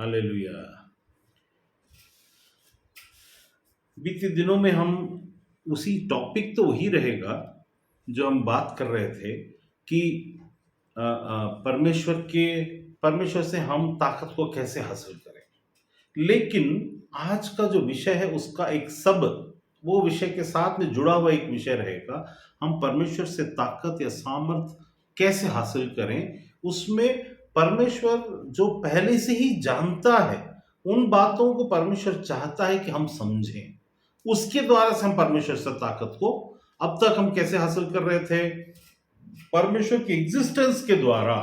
Hallelujah. बीते दिनों में हम उसी टॉपिक तो वही रहेगा जो हम बात कर रहे थे कि परमेश्वर से हम ताकत को कैसे हासिल करें। लेकिन आज का जो विषय है उसका एक सब वो विषय के साथ में जुड़ा हुआ एक विषय रहेगा। हम परमेश्वर से ताकत या सामर्थ कैसे हासिल करें, उसमें परमेश्वर जो पहले से ही जानता है, उन बातों को परमेश्वर चाहता है कि हम समझें। उसके द्वारा से हम परमेश्वर से ताकत को अब तक हम कैसे हासिल कर रहे थे, परमेश्वर की एग्जिस्टेंस के द्वारा,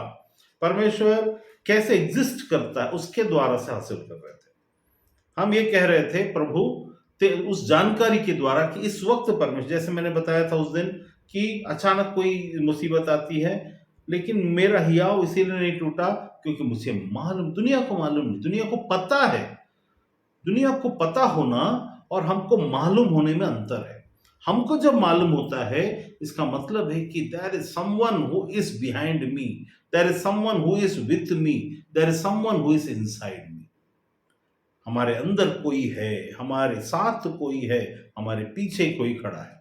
परमेश्वर कैसे एग्जिस्ट करता है उसके द्वारा से हासिल कर रहे थे। हम ये कह रहे थे प्रभु उस जानकारी के द्वारा कि इस वक्त परमेश्वर, जैसे मैंने बताया था उस दिन कि अचानक कोई मुसीबत आती है लेकिन मेरा हियाव इसीलिए नहीं टूटा क्योंकि मुझे मालूम, दुनिया को मालूम नहीं, दुनिया को पता है। दुनिया को पता होना और हमको मालूम होने में अंतर है। हमको जब मालूम होता है इसका मतलब है कि there is someone who is behind me, there is someone who is with me, there is someone who is inside me. हमारे अंदर कोई है, हमारे साथ कोई है, हमारे पीछे कोई खड़ा है।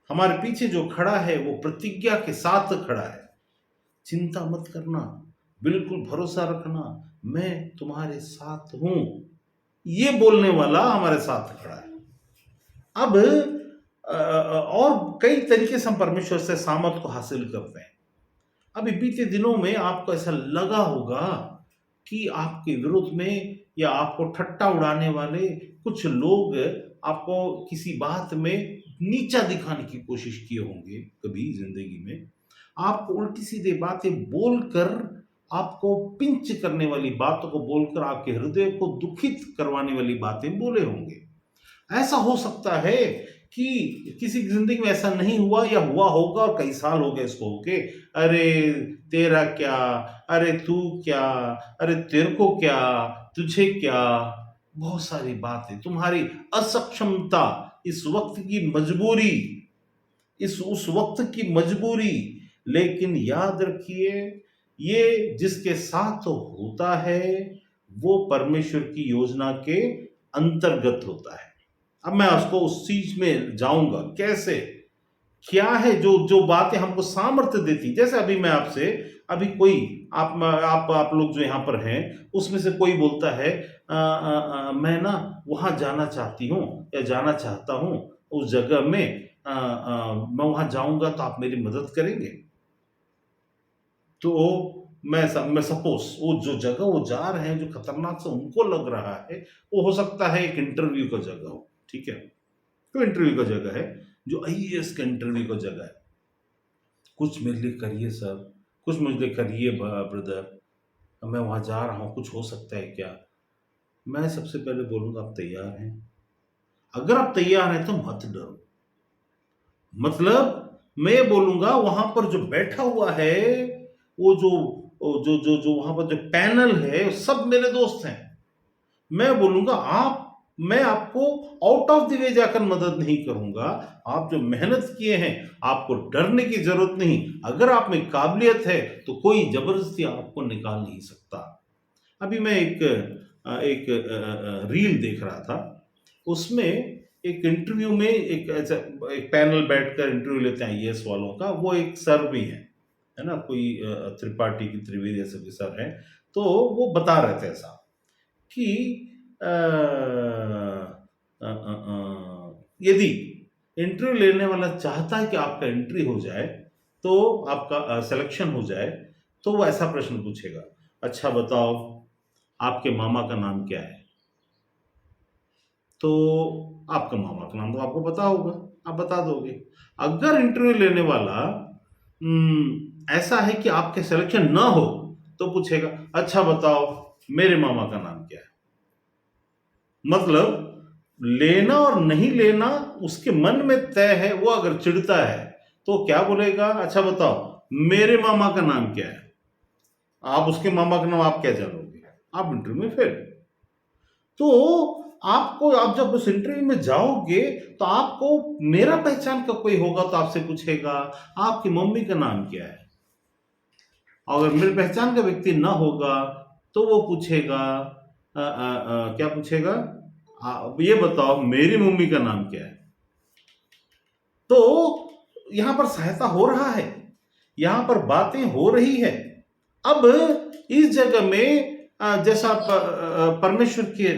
हमारे पीछे जो खड़ा है वो प्रतिज्ञा के साथ खड़ा है। चिंता मत करना, बिल्कुल भरोसा रखना, मैं तुम्हारे साथ हूं, ये बोलने वाला हमारे साथ खड़ा है। अब और कई तरीके से हम परमेश्वर से सामर्थ को हासिल करते हैं। अभी बीते दिनों में आपको ऐसा लगा होगा कि आपके विरोध में या आपको ठट्टा उड़ाने वाले कुछ लोग आपको किसी बात में नीचा दिखाने की कोशिश किए होंगे कभी जिंदगी में। आपको उल्टी सीधी बातें बोलकर, आपको पिंच करने वाली बातों को बोलकर आपके हृदय को दुखित करवाने वाली बातें बोले होंगे। ऐसा हो सकता है कि किसी की जिंदगी में ऐसा नहीं हुआ या हुआ होगा और कई साल हो गए इसको होके, अरे तेरा क्या, अरे तू क्या, अरे तेरे को क्या, तुझे क्या, बहुत सारी बातें, तुम्हारी असक्षमता, इस वक्त की मजबूरी, उस वक्त की मजबूरी। लेकिन याद रखिए, ये जिसके साथ होता है वो परमेश्वर की योजना के अंतर्गत होता है। अब मैं उसको उस चीज में जाऊंगा कैसे, क्या है जो जो बातें हमको सामर्थ्य देती। जैसे अभी मैं आपसे, अभी कोई आप लोग जो यहाँ पर हैं उसमें से कोई बोलता है मैं ना वहां जाना चाहती हूँ या जाना चाहता हूँ उस जगह में, मैं वहां जाऊंगा तो आप मेरी मदद करेंगे। तो मैं सपोज वो जो जगह वो जा रहे हैं जो खतरनाक से उनको लग रहा है, वो हो सकता है एक इंटरव्यू का जगह हो, ठीक है, तो इंटरव्यू का जगह है, जो आईएएस का इंटरव्यू का जगह है। कुछ मेरे लिए करिए सर, कुछ मुझे लिए करिए ब्रदर, मैं वहां जा रहा हूं, कुछ हो सकता है क्या। मैं सबसे पहले बोलूंगा आप तैयार हैं? अगर आप तैयार हैं तो मत डरो। मतलब मैं बोलूंगा वहां पर जो बैठा हुआ है, वो जो वहां पर जो पैनल है सब मेरे दोस्त हैं। मैं बोलूंगा मैं आपको आउट ऑफ द वे जाकर मदद नहीं करूंगा। आप जो मेहनत किए हैं आपको डरने की जरूरत नहीं। अगर आप में काबिलियत है तो कोई जबरदस्ती आपको निकाल नहीं सकता। अभी मैं एक रील देख रहा था, उसमें एक इंटरव्यू में एक पैनल बैठकर इंटरव्यू लेते हैं आईएएस वालों का। वो एक सर भी है ना, कोई त्रिपाठी की त्रिवेदी ऐसे भी सर हैं। तो वो बता रहे थे ऐसा कि यदि इंटरव्यू लेने वाला चाहता है कि आपका एंट्री हो जाए, तो आपका सिलेक्शन हो जाए, तो वो ऐसा प्रश्न पूछेगा, अच्छा बताओ आपके मामा का नाम क्या है। तो आपका मामा का नाम तो आपको पता होगा, आप बता दोगे। अगर इंटरव्यू लेने वाला ऐसा है कि आपके सिलेक्शन ना हो, तो पूछेगा अच्छा बताओ मेरे मामा का नाम क्या है। मतलब लेना और नहीं लेना उसके मन में तय है। वो अगर चिढ़ता है तो क्या बोलेगा, अच्छा बताओ मेरे मामा का नाम क्या है। आप उसके मामा का नाम आप क्या जानोगे, आप इंटरव्यू में फेल। तो आप जब उस इंटरव्यू में जाओगे तो आपको मेरा पहचान का कोई होगा तो आपसे पूछेगा आपकी मम्मी का नाम क्या है। अगर मेरे पहचान का व्यक्ति ना होगा तो वो पूछेगा क्या पूछेगा, ये बताओ मेरी मम्मी का नाम क्या है। तो यहां पर सहायता हो रहा है, यहां पर बातें हो रही है। अब इस जगह में जैसा परमेश्वर के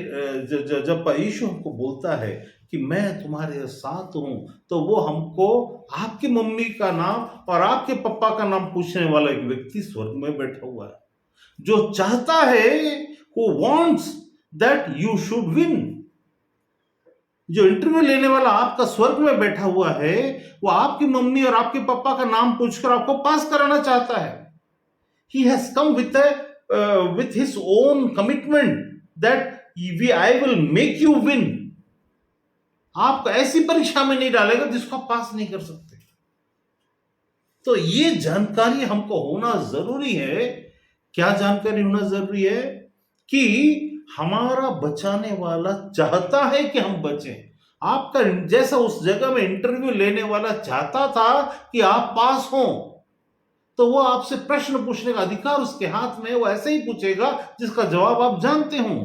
जब यीशु हमको बोलता है कि मैं तुम्हारे साथ हूं, तो वो हमको आपकी मम्मी का नाम और आपके पापा का नाम पूछने वाला एक व्यक्ति स्वर्ग में बैठा हुआ है, जो चाहता है, who wants that you should win। जो इंटरव्यू लेने वाला आपका स्वर्ग में बैठा हुआ है, वो आपकी मम्मी और आपके पापा का नाम पूछकर आपको पास कराना चाहता है। He has come with his own commitment that I will make you win। आपको ऐसी परीक्षा में नहीं डालेगा जिसको आप पास नहीं कर सकते। तो ये जानकारी हमको होना जरूरी है। क्या जानकारी होना जरूरी है? कि हमारा बचाने वाला चाहता है कि हम बचें। आपका जैसा उस जगह में इंटरव्यू लेने वाला चाहता था कि आप पास हो, तो वो आपसे प्रश्न पूछने का अधिकार उसके हाथ में, वो ऐसे ही पूछेगा जिसका जवाब आप जानते हो।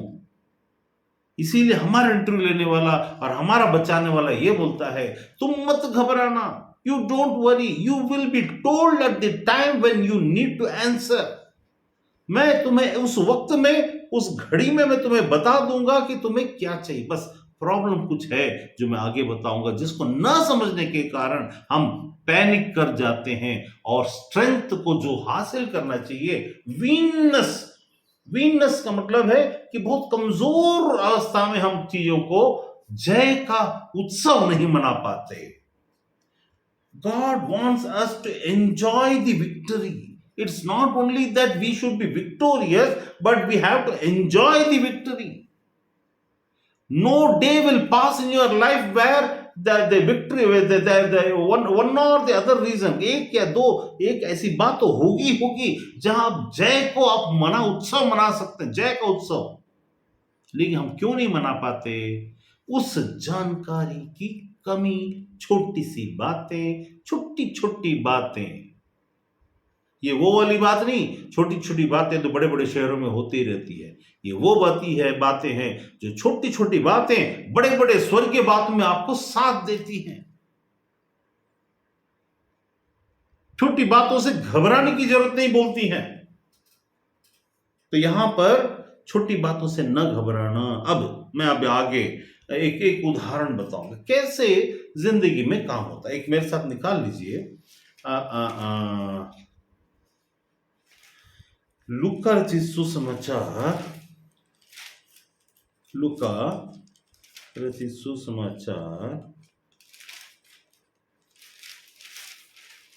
इसीलिए हमारा इंटरव्यू लेने वाला और हमारा बचाने वाला ये बोलता है, तुम मत घबराना, you don't worry, you will be told at the time when you need to answer. मैं तुम्हें उस वक्त में, उस घड़ी में मैं तुम्हें बता दूंगा कि तुम्हें क्या चाहिए। बस प्रॉब्लम कुछ है जो मैं आगे बताऊंगा, जिसको ना समझने के कारण हम पैनिक कर जाते हैं, और स्ट्रेंथ को जो हासिल करना चाहिए, वीकनेस, वीकनेस का मतलब है कि बहुत कमजोर अवस्था में हम चीजों को जय का उत्सव नहीं मना पाते। God wants us to enjoy the victory. It's not only that we should be victorious, but we have to enjoy the victory. No day will pass in your life where the victory, the one or the other reason, एक या दो, एक ऐसी बात तो होगी जहां आप जय को आप उत्सव मना सकते हैं, जय का उत्सव। लेकिन हम क्यों नहीं मना पाते? उस जानकारी की कमी, छोटी सी बातें, छोटी छोटी बातें। ये वो वाली बात नहीं, छोटी छोटी बातें तो बड़े बड़े शहरों में होती रहती है। ये वो बातें हैं जो छोटी छोटी बातें बड़े बड़े स्वर्गीय बातों में आपको साथ देती हैं। छोटी बातों से घबराने की जरूरत नहीं बोलती हैं। तो यहां पर छोटी बातों से न घबराना। अब मैं आगे एक उदाहरण बताऊंगा कैसे जिंदगी में काम होता है। एक मेरे साथ निकाल लीजिए, लूका रचित सुसमाचार, लूका रचित सुसमाचार,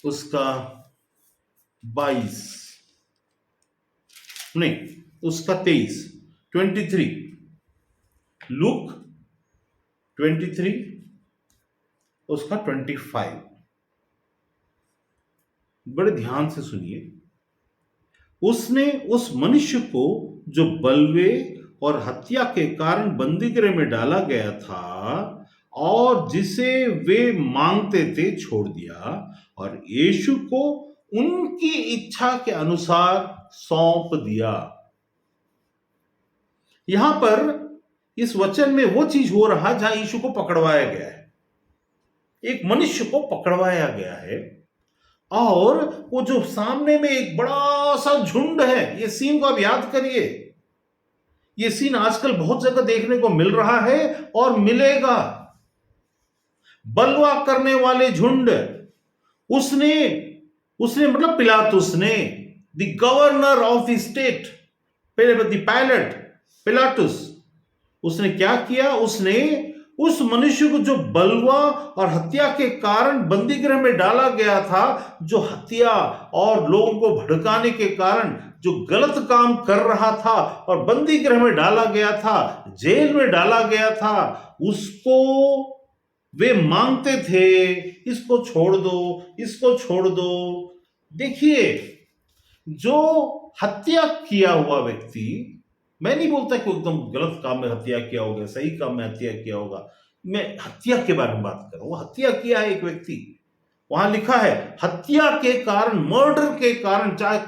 उसका 22 नहीं, उसका 23 लूक 23 उसका 25। बड़े ध्यान से सुनिए। उसने उस मनुष्य को जो बलवे और हत्या के कारण बंदीगृह में डाला गया था और जिसे वे मांगते थे छोड़ दिया, और यीशु को उनकी इच्छा के अनुसार सौंप दिया। यहां पर इस वचन में वो चीज हो रहा जहां यीशु को पकड़वाया गया है। एक मनुष्य को पकड़वाया गया है, और वो जो सामने में एक बड़ा सा झुंड है। ये सीन को आप याद करिए। ये सीन आजकल बहुत जगह देखने को मिल रहा है और मिलेगा। बलवा करने वाले झुंड। उसने मतलब पिलातुस ने, the governor of the state, पिलातुस, उसने क्या किया? उसने उस मनुष्य को जो बलवा और हत्या के कारण बंदीगृह में डाला गया था, जो हत्या और लोगों को भड़काने के कारण जो गलत काम कर रहा था और बंदीगृह में डाला गया था, जेल में डाला गया था, उसको वे मांगते थे, इसको छोड़ दो, इसको छोड़ दो। देखिए, जो हत्या किया हुआ व्यक्ति, मैं नहीं बोलता कि एकदम गलत काम में हत्या किया होगा, सही काम में हत्या किया होगा, मैं हत्या के बारे में बात कर रहा हूं। वो हत्या किया है एक व्यक्ति, वहां लिखा है हत्या के कारण, मर्डर के कारण, चाहे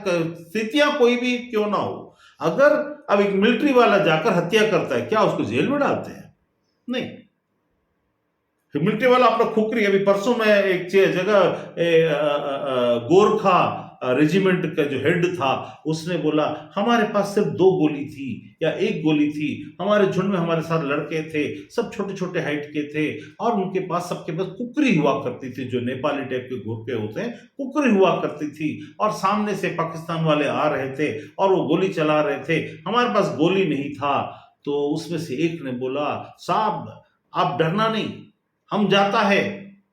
स्थितियां कोई भी क्यों ना हो, अगर अब एक मिलिट्री वाला जाकर हत्या करता है, क्या उसको जेल में डालते हैं? नहीं। मिलिट्री वाला अपना खुकरी, अभी परसों में एक जगह गोरखा रेजिमेंट का जो हेड था उसने बोला हमारे पास सिर्फ 2 गोली थी या 1 गोली थी, हमारे झुंड में हमारे साथ लड़के थे, सब छोटे छोटे हाइट के थे और उनके पास सबके पास कुकरी हुआ करती थी, जो नेपाली टाइप के गोरखे होते हैं, कुकरी हुआ करती थी और सामने से पाकिस्तान वाले आ रहे थे और वो गोली चला रहे थे, हमारे पास गोली नहीं था। तो उसमें से एक ने बोला साहब आप डरना नहीं, हम जाता है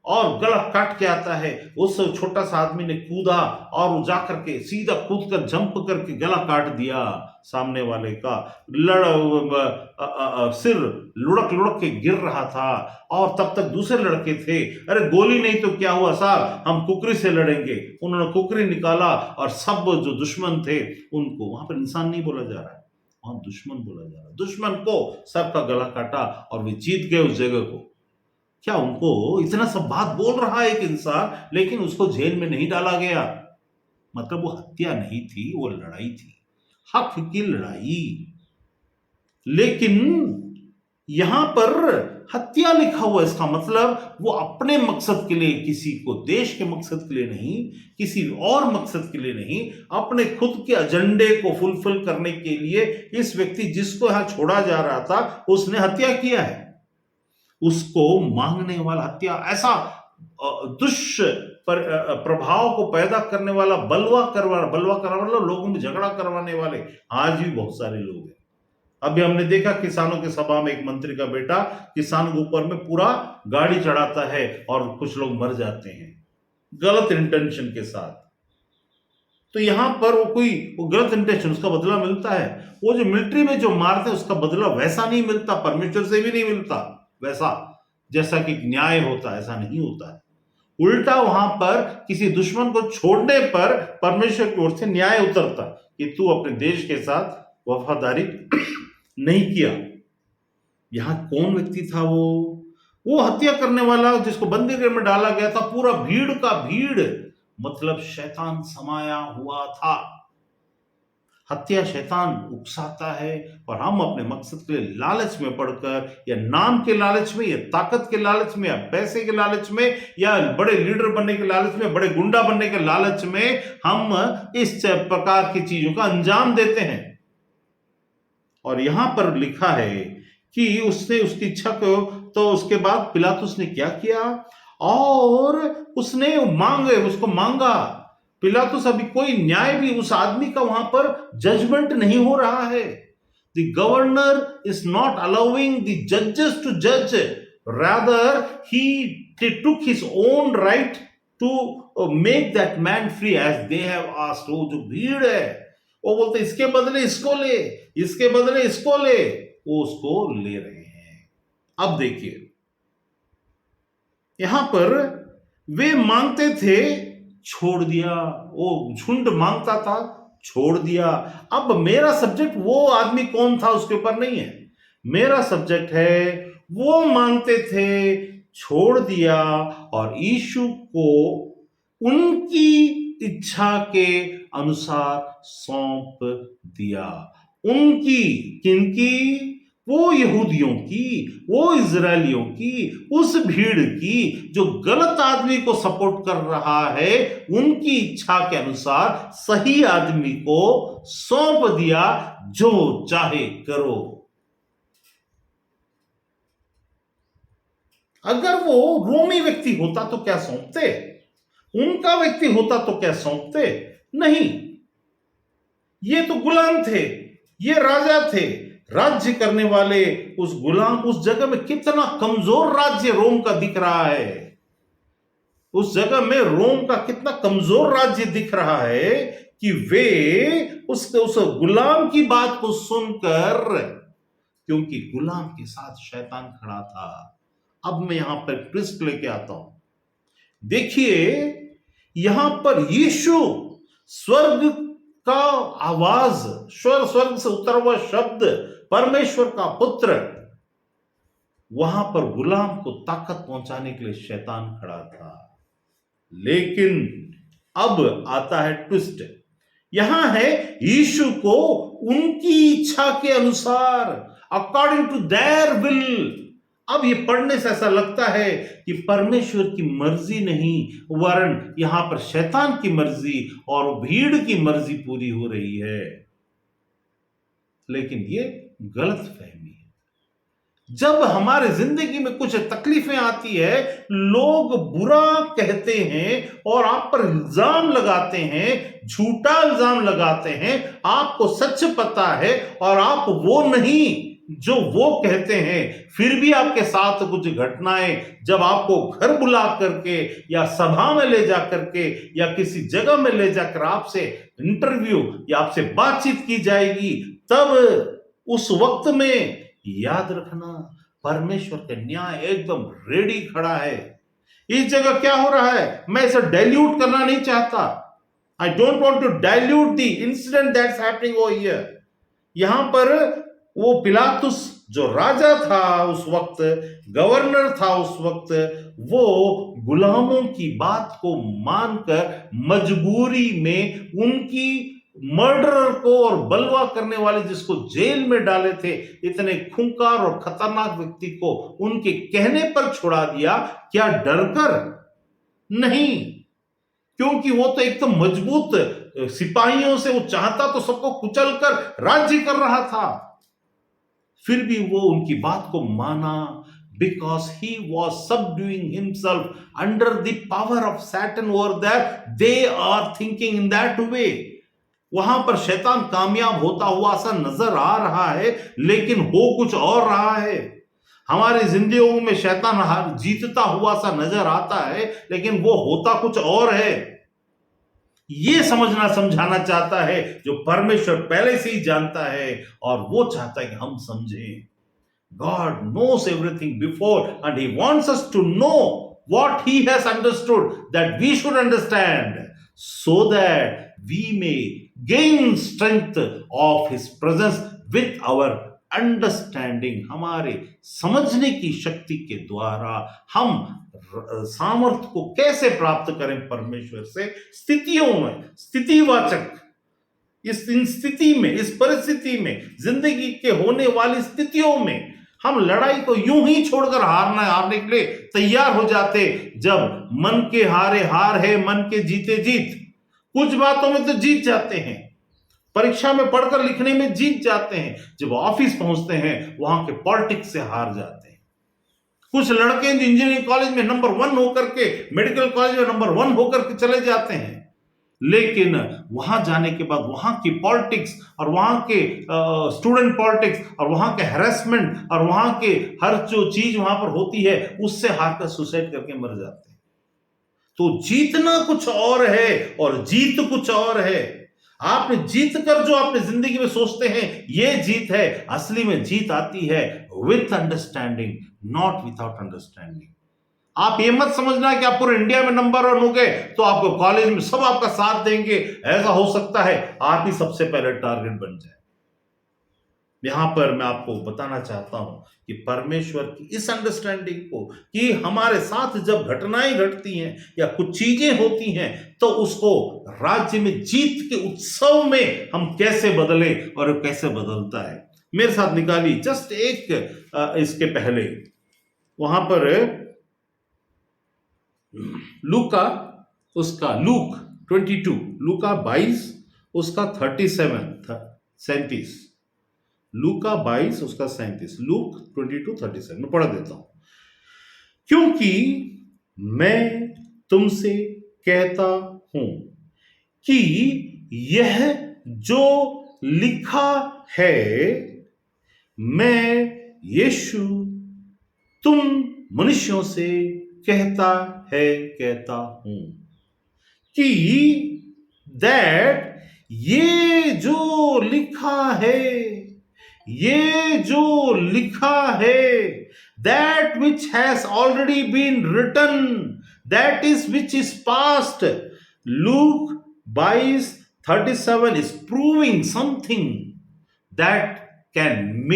और गला काट के आता है। उस छोटा सा आदमी ने कूदा और वो जाकर के सीधा कूद कर जंप करके गला काट दिया सामने वाले का। सिर लुढ़क लुढ़क के गिर रहा था और तब तक दूसरे लड़के थे, अरे गोली नहीं तो क्या हुआ साहब, हम कुकरी से लड़ेंगे। उन्होंने कुकरी निकाला और सब जो दुश्मन थे उनको, वहां पर इंसान नहीं बोला जा रहा है, वहां दुश्मन बोला जा रहा है, दुश्मन को सबका गला काटा और वे जीत गए उस जगह को। क्या उनको इतना सब बात बोल रहा है एक इंसान, लेकिन उसको जेल में नहीं डाला गया? मतलब वो हत्या नहीं थी, वो लड़ाई थी, हक की लड़ाई। लेकिन यहां पर हत्या लिखा हुआ, इसका मतलब वो अपने मकसद के लिए, किसी को देश के मकसद के लिए नहीं, किसी और मकसद के लिए नहीं, अपने खुद के एजेंडे को फुलफिल करने के लिए इस व्यक्ति जिसको यहां छोड़ा जा रहा था उसने हत्या किया है। उसको मांगने वाला हत्या, ऐसा प्रभाव को पैदा करने वाला, बलवा करवाने वाला, लोगों में झगड़ा करवाने वाले आज भी बहुत सारे लोग हैं। अभी हमने देखा किसानों की सभा में एक मंत्री का बेटा किसानों के ऊपर में पूरा गाड़ी चढ़ाता है और कुछ लोग मर जाते हैं गलत इंटेंशन के साथ। तो यहां पर वो गलत इंटेंशन, उसका बदला मिलता है। वो जो मिलिट्री में जो मारते हैं उसका बदला वैसा नहीं मिलता, परमेश्वर से भी नहीं मिलता वैसा, जैसा कि न्याय होता है ऐसा नहीं होता है। उल्टा वहां पर किसी दुश्मन को छोड़ने पर परमेश्वर की ओर से न्याय उतरता कि तू अपने देश के साथ वफादारी नहीं किया। यहां कौन व्यक्ति था वो हत्या करने वाला जिसको बंदी गृह में डाला गया था, पूरा भीड़ का भीड़, मतलब शैतान समाया हुआ था। हत्या शैतान उकसाता है और हम अपने मकसद के लिए लालच में पड़कर, या नाम के लालच में, या ताकत के लालच में, या पैसे के लालच में, या बड़े लीडर बनने के लालच में, बड़े गुंडा बनने के लालच में हम इस प्रकार की चीजों का अंजाम देते हैं। और यहां पर लिखा है कि उसने उसकी इच्छा को, तो उसके बाद पिलातुस ने क्या किया, और उसने उसको मांगा। पिलातुस, अभी कोई न्याय भी उस आदमी का वहां पर जजमेंट नहीं हो रहा है। The governor is not allowing the जजेस टू जज, rather he took his own right to make that man free as they have asked. वो जो भीड़ है वो बोलते इसके बदले इसको ले, इसके बदले इसको ले, वो उसको ले रहे हैं। अब देखिए यहां पर वे मांगते थे, छोड़ दिया, वो झुंड मांगता था, छोड़ दिया। अब मेरा सब्जेक्ट वो आदमी कौन था उसके ऊपर नहीं है, मेरा सब्जेक्ट है वो मांगते थे, छोड़ दिया और यीशु को उनकी इच्छा के अनुसार सौंप दिया। उनकी, किनकी? वो यहूदियों की, वो इजरायलियों की, उस भीड़ की जो गलत आदमी को सपोर्ट कर रहा है, उनकी इच्छा के अनुसार सही आदमी को सौंप दिया, जो चाहे करो। अगर वो रोमी व्यक्ति होता तो क्या सौंपते? उनका व्यक्ति होता तो क्या सौंपते? नहीं, ये तो गुलाम थे, ये राजा थे, राज्य करने वाले। उस गुलाम, उस जगह में कितना कमजोर राज्य रोम का दिख रहा है, उस जगह में रोम का कितना कमजोर राज्य दिख रहा है कि वे उस गुलाम की बात को सुनकर, क्योंकि गुलाम के साथ शैतान खड़ा था। अब मैं यहां पर ट्विस्ट लेके आता हूं, देखिए यहां पर यीशु, स्वर्ग का आवाज, स्वर्ग से उतरा हुआ शब्द, परमेश्वर का पुत्र, वहां पर गुलाम को ताकत पहुंचाने के लिए शैतान खड़ा था। लेकिन अब आता है ट्विस्ट, यहां है यीशु को उनकी इच्छा के अनुसार, अकॉर्डिंग टू देयर विल। अब ये पढ़ने से ऐसा लगता है कि परमेश्वर की मर्जी नहीं, वरन यहां पर शैतान की मर्जी और भीड़ की मर्जी पूरी हो रही है। लेकिन ये गलत फहमी है। जब हमारे जिंदगी में कुछ तकलीफें आती है, लोग बुरा कहते हैं और आप पर इल्जाम लगाते हैं, झूठा इल्जाम लगाते हैं, आपको सच पता है और आप वो नहीं जो वो कहते हैं, फिर भी आपके साथ कुछ घटनाएं, जब आपको घर बुला करके या सभा में ले जा करके या किसी जगह में ले जाकर आपसे इंटरव्यू या आपसे बातचीत की जाएगी, तब उस वक्त में याद रखना, परमेश्वर का न्याय एकदम रेडी खड़ा है। इस जगह क्या हो रहा है, मैं इसे डाइल्यूट करना नहीं चाहता। I don't want to dilute the incident that's happening over here. यहां पर वो पिलातुस जो राजा था उस वक्त, गवर्नर था उस वक्त, वो गुलामों की बात को मानकर मजबूरी में उनकी मर्डरर को और बलवा करने वाले जिसको जेल में डाले थे, इतने खूंखार और खतरनाक व्यक्ति को उनके कहने पर छुड़ा दिया। क्या डरकर? नहीं, क्योंकि वो तो एकदम मजबूत सिपाहियों से, वो चाहता तो सबको कुचलकर राज्य कर रहा था, फिर भी वो उनकी बात को माना, because he was subduing himself under the power of Satan over there. They are thinking in that way. वहां पर शैतान कामयाब होता हुआ सा नजर आ रहा है, लेकिन हो कुछ और रहा है। हमारी जिंदगियों में शैतान जीतता हुआ सा नजर आता है, लेकिन वो होता कुछ और है। ये समझना समझाना चाहता है जो परमेश्वर पहले से ही जानता है, और वो चाहता है कि हम समझें। God knows everything before and he wants us to know what he has understood, that we should understand, so that we may gain strength of his presence with our understanding. हमारे समझने की शक्ति के द्वारा हम सामर्थ्य को कैसे प्राप्त करें परमेश्वर से, स्थितियों में, स्थितिवाचक, इन स्थिति में, इस परिस्थिति में, जिंदगी के होने वाली स्थितियों में हम लड़ाई को यूं ही छोड़कर हारने के लिए तैयार हो जाते। जब मन के हारे हार है, मन के जीते जीत। कुछ बातों में तो जीत जाते हैं, परीक्षा में पढ़कर लिखने में जीत जाते हैं, जब ऑफिस पहुंचते हैं वहां के पॉलिटिक्स से हार जाते हैं। कुछ लड़के इंजीनियरिंग कॉलेज में नंबर 1 होकर के, मेडिकल कॉलेज में नंबर 1 होकर के चले जाते हैं, लेकिन वहां जाने के बाद वहां की पॉलिटिक्स और वहां के स्टूडेंट पॉलिटिक्स और वहां के हैरेसमेंट और वहां के हर जो चीज वहां पर होती है, उससे हारकर सुसाइड करके मर जाते हैं। तो जीतना कुछ और है और जीत कुछ और है। आपने जीत कर जो आपने जिंदगी में सोचते हैं ये जीत है, असली में जीत आती है with understanding, not without understanding. आप ये मत समझना कि आप पूरे इंडिया में नंबर 1 हो गए तो आपको कॉलेज में सब आपका साथ देंगे। ऐसा हो सकता है आप ही सबसे पहले टारगेट बन जाए। यहां पर मैं आपको बताना चाहता हूं कि परमेश्वर की इस अंडरस्टैंडिंग को, कि हमारे साथ जब घटनाएं घटती हैं या कुछ चीजें होती हैं, तो उसको राज्य में जीत के उत्सव में हम कैसे बदलें और कैसे बदलता है। मेरे साथ निकाली जस्ट एक इसके पहले, वहां पर लूका, उसका लूक 22, लूका 22 उसका 37, लूका 22 उसका 37, लूक 22:37 मैं पढ़ देता हूं। क्योंकि मैं तुमसे कहता हूं कि यह जो लिखा है, मैं यीशु तुम मनुष्यों से कहता हूं कि दैट ये जो लिखा है, that which has already been written, that is which is past. Luke 22:37 is proving something that can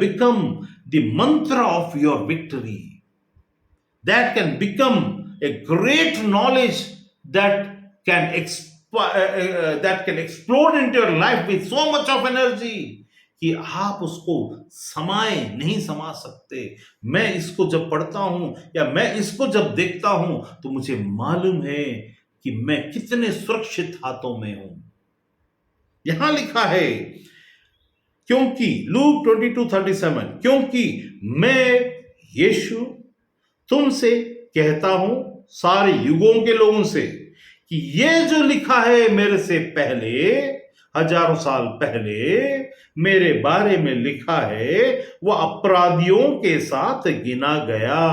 become the mantra of your victory, that can become a great knowledge that can that can explode into your life with so much of energy कि आप उसको समाए नहीं समा सकते। मैं इसको जब पढ़ता हूं या मैं इसको जब देखता हूं तो मुझे मालूम है कि मैं कितने सुरक्षित हाथों में हूं। यहां लिखा है क्योंकि लूक 22:37, क्योंकि मैं यीशु तुमसे कहता हूं सारे युगों के लोगों से कि ये जो लिखा है मेरे से पहले, हजारों साल पहले मेरे बारे में लिखा है, वो अपराधियों के साथ गिना गया।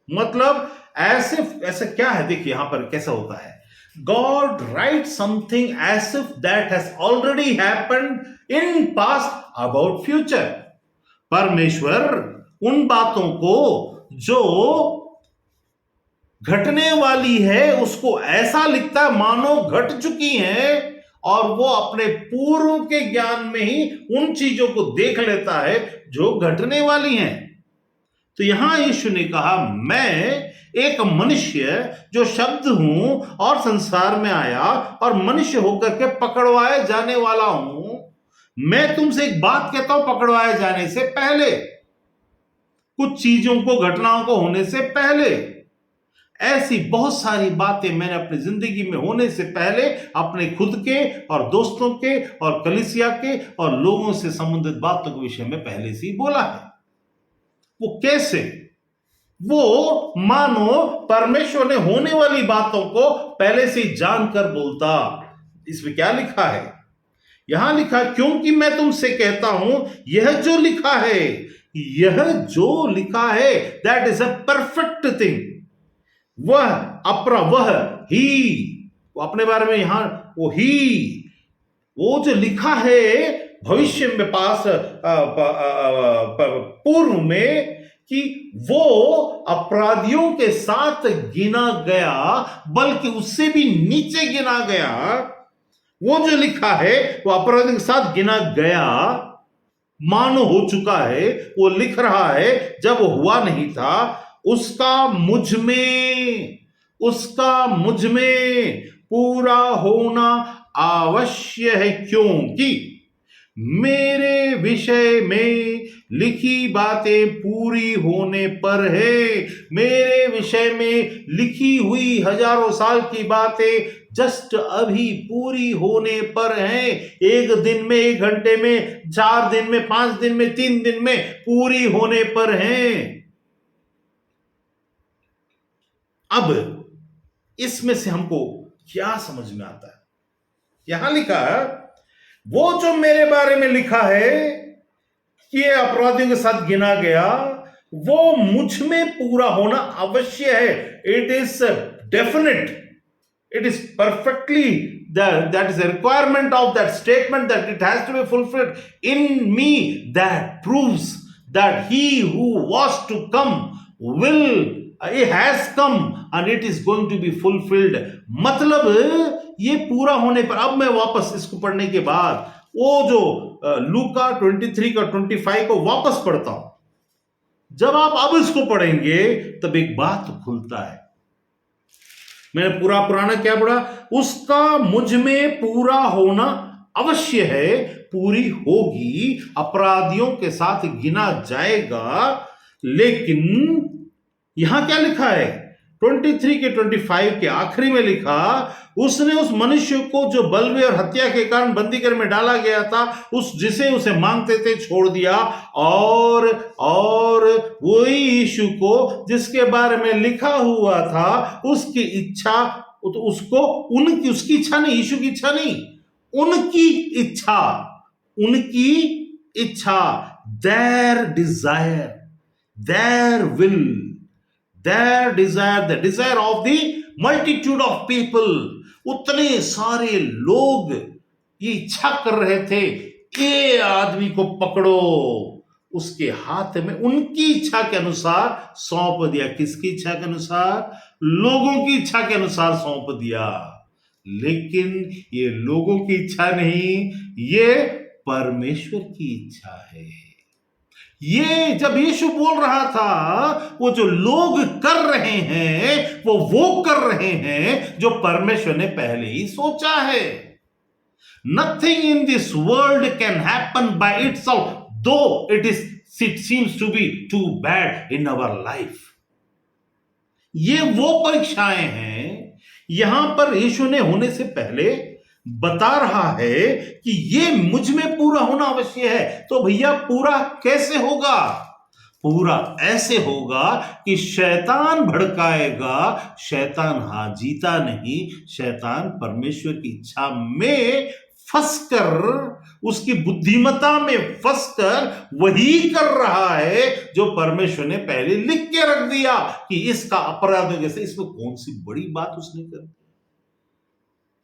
मतलब ऐसे ऐसा क्या है, देखिए यहां पर कैसा होता है, God writes something as if that has already happened in past about future। परमेश्वर उन बातों को जो घटने वाली है उसको ऐसा लिखता है मानो घट चुकी हैं, और वो अपने पूर्व के ज्ञान में ही उन चीजों को देख लेता है जो घटने वाली हैं। तो यहां यीशु ने कहा, मैं एक मनुष्य जो शब्द हूं और संसार में आया और मनुष्य होकर के पकड़वाए जाने वाला हूं। मैं तुमसे एक बात कहता हूं, पकड़वाए जाने से पहले, कुछ चीजों को, घटनाओं को होने से पहले, ऐसी बहुत सारी बातें मैंने अपनी जिंदगी में होने से पहले अपने खुद के और दोस्तों के और कलीसिया के और लोगों से संबंधित बातों के विषय में पहले से ही बोला है। वो कैसे? वो मानो परमेश्वर ने होने वाली बातों को पहले से ही जानकर बोलता। इसमें क्या लिखा है? यहां लिखा, क्योंकि मैं तुमसे कहता हूं यह जो लिखा है, यह जो लिखा है, that is a perfect thing. वह वह ही, वो अपने बारे में यहां वो ही, वो जो लिखा है भविष्य में पास पूर्व में कि वो अपराधियों के साथ गिना गया, बल्कि उससे भी नीचे गिना गया। वो जो लिखा है वो अपराधियों के साथ गिना गया, मानो हो चुका है। वो लिख रहा है जब वो हुआ नहीं था। उसका मुझ में पूरा होना आवश्य है, क्योंकि मेरे विषय में लिखी बातें पूरी होने पर है। मेरे विषय में लिखी हुई हजारों साल की बातें जस्ट अभी पूरी होने पर हैं। 1 दिन में, 1 घंटे में, 4 दिन में, 5 दिन में, 3 दिन में पूरी होने पर हैं। अब इसमें से हमको क्या समझ में आता है? यहां लिखा है, वो जो मेरे बारे में लिखा है कि ये अपराधियों के साथ गिना गया, वो मुझ में पूरा होना अवश्य है। It is definite, it is perfectly, that is a requirement of that statement, that it has to be fulfilled in me, that proves that he who was to come it has come and it is going to be fulfilled। मतलब ये पूरा होने पर, अब मैं वापस इसको पढ़ने के बाद वो जो लूका 23 का 25 को वापस पढ़ता हूं, जब आप अब इसको पढ़ेंगे तब एक बात खुलता है। मैंने पूरा पुराना क्या पढ़ा? उसका मुझ में पूरा होना अवश्य है, पूरी होगी, अपराधियों के साथ गिना जाएगा। लेकिन यहां क्या लिखा है? 23 के 25 के आखिरी में लिखा, उसने उस मनुष्य को जो बलवे और हत्या के कारण बंदीगृह में डाला गया था, जिसे उसे मांगते थे, छोड़ दिया, और वही यीशु को जिसके बारे में लिखा हुआ था, उसकी इच्छा, तो उसकी इच्छा नहीं, यीशु की इच्छा नहीं, उनकी इच्छा, their desire, their will, their desire, the desire of the multitude of people। उतने सारे लोग ये इच्छा कर रहे थे, ये आदमी को पकड़ो, उसके हाथ में उनकी इच्छा के अनुसार सौंप दिया। किसकी इच्छा के अनुसार? लोगों की इच्छा के अनुसार सौंप दिया। लेकिन ये लोगों की इच्छा नहीं, ये परमेश्वर की इच्छा है। ये जब यीशु बोल रहा था, वो जो लोग कर रहे हैं वो कर रहे हैं जो परमेश्वर ने पहले ही सोचा है। Nothing in this world can happen by itself, though it seems to be too bad in our life. ये वो परीक्षाएं हैं, यहां पर यीशु ने होने से पहले बता रहा है कि ये मुझ में पूरा होना अवश्य है। तो भैया पूरा कैसे होगा? पूरा ऐसे होगा कि शैतान भड़काएगा, शैतान जीता नहीं, शैतान परमेश्वर की इच्छा में फंसकर, उसकी बुद्धिमत्ता में फंसकर वही कर रहा है जो परमेश्वर ने पहले लिख के रख दिया कि इसका अपराध जैसे, इसमें कौन सी बड़ी बात उसने कर।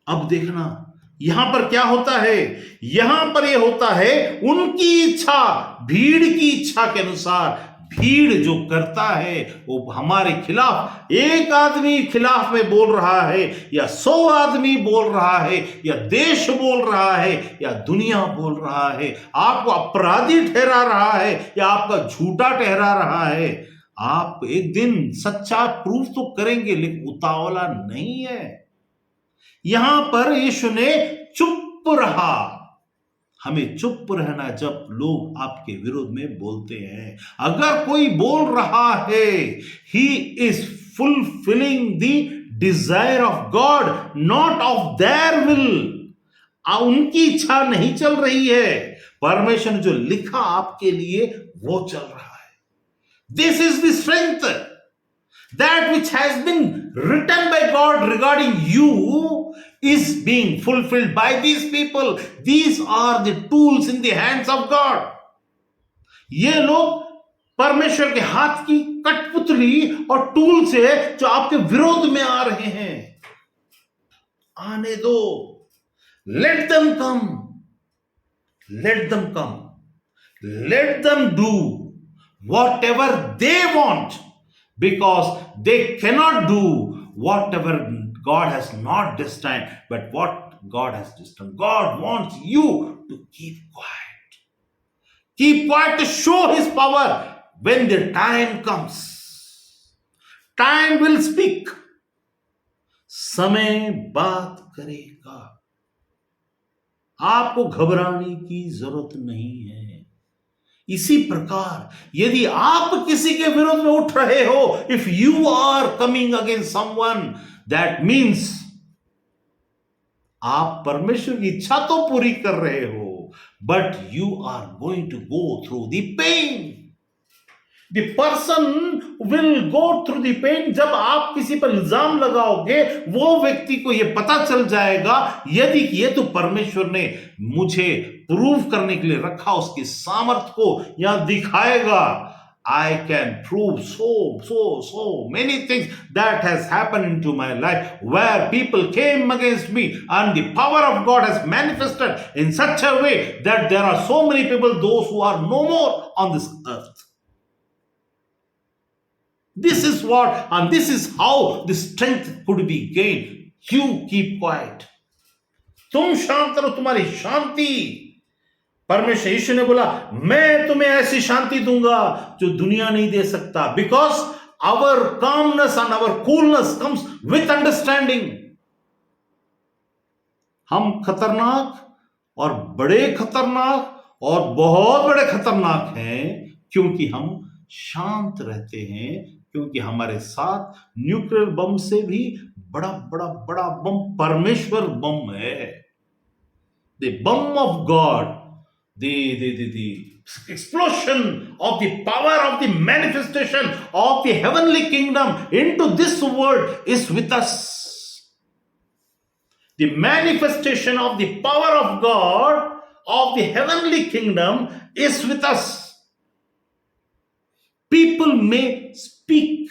अब देखना यहां पर क्या होता है, यहां पर यह होता है उनकी इच्छा, भीड़ की इच्छा के अनुसार। भीड़ जो करता है वो हमारे खिलाफ, एक आदमी खिलाफ में बोल रहा है या 100 आदमी बोल रहा है या देश बोल रहा है या दुनिया बोल रहा है, आपको अपराधी ठहरा रहा है या आपका झूठा ठहरा रहा है। आप एक दिन सच्चा प्रूफ तो करेंगे, लेकिन उतावला नहीं है। यहां पर यीशु ने चुप रहा। हमें चुप रहना जब लोग आपके विरोध में बोलते हैं। अगर कोई बोल रहा है, he is fulfilling the desire of God, not of their will. उनकी इच्छा नहीं चल रही है, परमेश्वर ने जो लिखा आपके लिए वो चल रहा है। This is the strength, that which has been written by God regarding you is being fulfilled by these people. These are the tools in the hands of God. ये लोग परमेश्वर के हाथ की कठपुतली और टूल से जो आपके विरोध में आ रहे हैं, आने दो। Let them come. Let them come. Let them do whatever they want, because they cannot do whatever God has not destined, but what God has destined. God wants you to keep quiet. Keep quiet to show His power when the time comes. Time will speak. समय बात करेगा। आपको घबराने की जरूरत नहीं है। इसी प्रकार यदि आप किसी के विरोध में उठ रहे हो, if you are coming against someone, that means आप परमेश्वर की इच्छा तो पूरी कर रहे हो, but you are going to go through the pain. The person will go through the pain. जब आप किसी पर इल्जाम लगाओगे, वो व्यक्ति को यह पता चल जाएगा, यदि ये तो परमेश्वर ने मुझे प्रूव करने के लिए रखा, उसकी सामर्थ्य को यहां दिखाएगा। I can prove so many things that has happened into my life, where people came against me and the power of God has manifested in such a way that there are so many people, those who are no more on this earth. This is what, and this is how the strength could be gained. You keep quiet. तुम शांत रहो, तुम्हारी शांति। परमेश्वर यीशु ने बोला, मैं तुम्हें ऐसी शांति दूंगा जो दुनिया नहीं दे सकता, because our calmness and our coolness comes with understanding. हम खतरनाक और बड़े खतरनाक और बहुत बड़े खतरनाक हैं क्योंकि हम शांत रहते हैं, क्योंकि हमारे साथ न्यूक्लियर बम से भी बड़ा बड़ा बड़ा बम परमेश्वर बम है। The bomb of God, the explosion of the power of the manifestation of the heavenly kingdom into this world is with us. The manifestation of the power of God of the heavenly kingdom is with us. People may speak,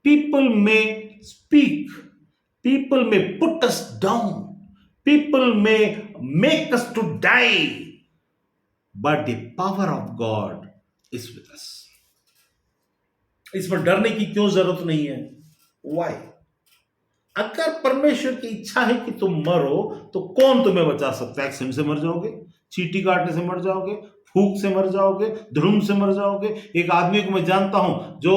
people may speak, people may put us down, people may make us to die, but the power of God is with us. इस पर डरने की क्यों जरूरत नहीं है? Why? अगर परमेश्वर की इच्छा है कि तुम मरो, तो कौन तुम्हें बचा सकता है? एक्सीडेंट से मर जाओगे, चींटी काटने से मर जाओगे, फूंक से मर जाओगे, धुरम से मर जाओगे। एक आदमी को मैं जानता हूं जो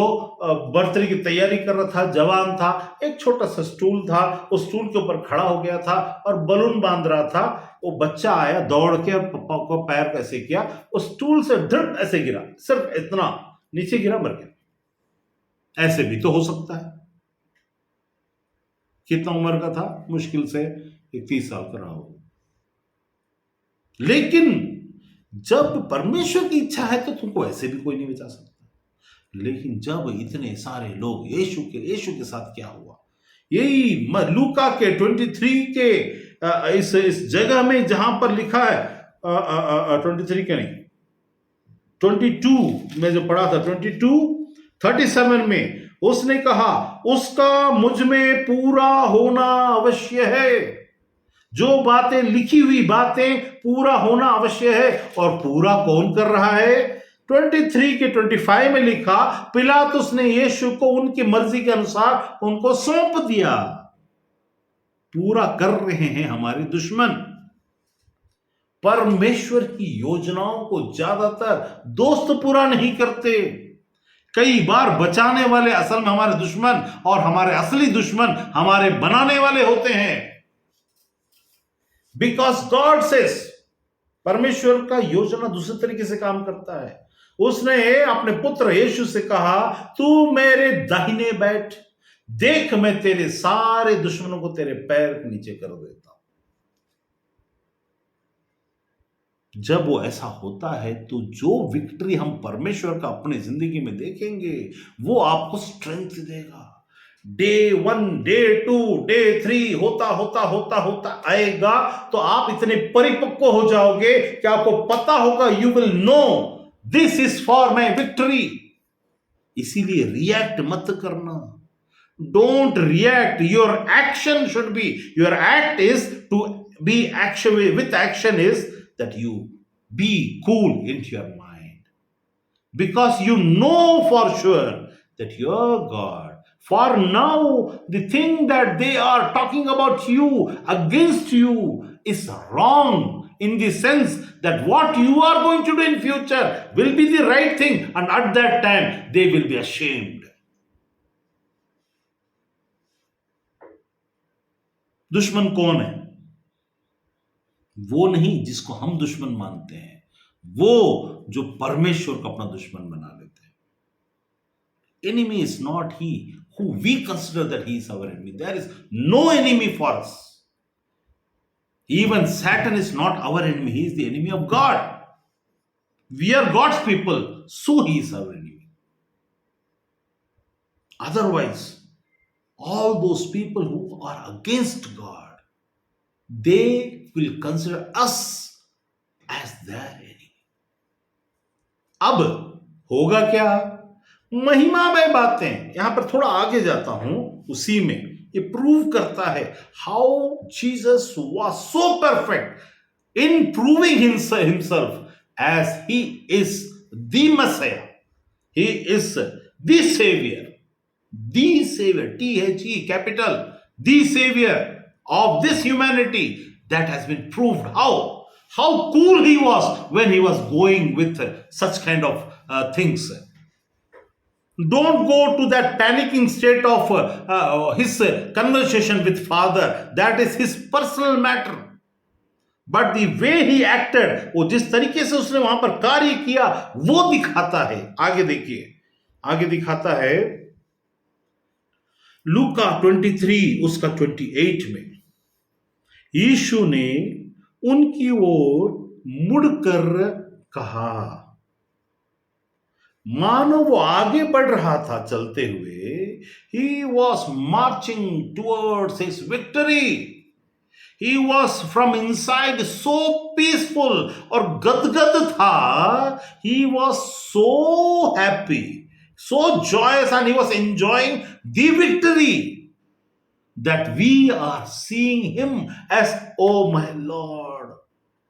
बर्थडे की तैयारी कर रहा था, जवान था, एक छोटा सा स्टूल था, उस स्टूल के ऊपर खड़ा हो गया था और बलून बांध रहा था। वो बच्चा आया दौड़ के और पापा को पैर कैसे किया, उस स्टूल से धड़ ऐसे गिरा, सिर्फ इतना नीचे गिरा, मर गया। ऐसे भी तो हो सकता है। कितना उम्र का था? मुश्किल से 30 साल का रहा हो। लेकिन जब परमेश्वर की इच्छा है तो तुमको ऐसे भी कोई नहीं बचा सकता। लेकिन जब इतने सारे लोग यीशु के साथ क्या हुआ, यही लूका के 23 के इस जगह में जहां पर लिखा है 23 के नहीं 22 में जो पढ़ा था, 22:37 में उसने कहा उसका मुझ में पूरा होना अवश्य है। जो बातें लिखी हुई बातें पूरा होना अवश्य है। और पूरा कौन कर रहा है? 23 के 25 में लिखा, पिलातुस ने यीशु को उनकी मर्जी के अनुसार उनको सौंप दिया। पूरा कर रहे हैं हमारे दुश्मन। परमेश्वर की योजनाओं को ज्यादातर दोस्त पूरा नहीं करते। कई बार बचाने वाले असल में हमारे दुश्मन, और हमारे असली दुश्मन हमारे बनाने वाले होते हैं। बिकॉज गॉड सेज, परमेश्वर का योजना दूसरे तरीके से काम करता है। उसने अपने पुत्र यीशु से कहा, तू मेरे दाहिने बैठ, देख मैं तेरे सारे दुश्मनों को तेरे पैर के नीचे कर देता हूं। जब वो ऐसा होता है तो जो विक्ट्री हम परमेश्वर का अपनी जिंदगी में देखेंगे वो आपको स्ट्रेंथ देगा। डे 1, डे 2, डे 3 होता होता होता होता आएगा तो आप इतने परिपक्व हो जाओगे कि आपको पता होगा, you will know this is for my victory. इसीलिए रिएक्ट मत करना। Don't react. Your action should be, your act is to be action, with action is that you be cool into your mind, because you know for sure that your God, for now the thing that they are talking about you, against you, is wrong, in the sense that what you are going to do in future will be the right thing, and at that time they will be ashamed. दुश्मन कौन है? वो नहीं जिसको हम दुश्मन मानते हैं, वो जो परमेश्वर को अपना दुश्मन बना लेते हैं। Enemy is not he who we consider that he is our enemy. There is no enemy for us. Even Satan is not our enemy, he is the enemy of God. We are God's people, so he is our enemy. Otherwise all those people who are against God, they will consider us as their enemy. अब होगा क्या? महिमामय बातें। यहां पर थोड़ा आगे जाता हूं, उसी में ये प्रूव करता है how Jesus was so perfect in proving himself as he is the messiah, he is the saviour, the savior, THE capital, the savior of this humanity, that has been proved. How cool he was when he was going with such kind of things. Don't go to that panicking state of his conversation with Father. That is his personal matter. But the way he acted, वो जिस तरीके से उसने वहां पर कार्य किया, वो दिखाता है। आगे देखिए, आगे दिखाता है लूका 23 उसका 28 में, यीशु ने उनकी ओर मुड़कर कहा, मानो वो आगे बढ़ रहा था चलते हुए। He was marching towards his victory. He was from inside so peaceful और गदगद था। He was so happy, so joyous, and he was enjoying the victory that we are seeing him as, oh my Lord.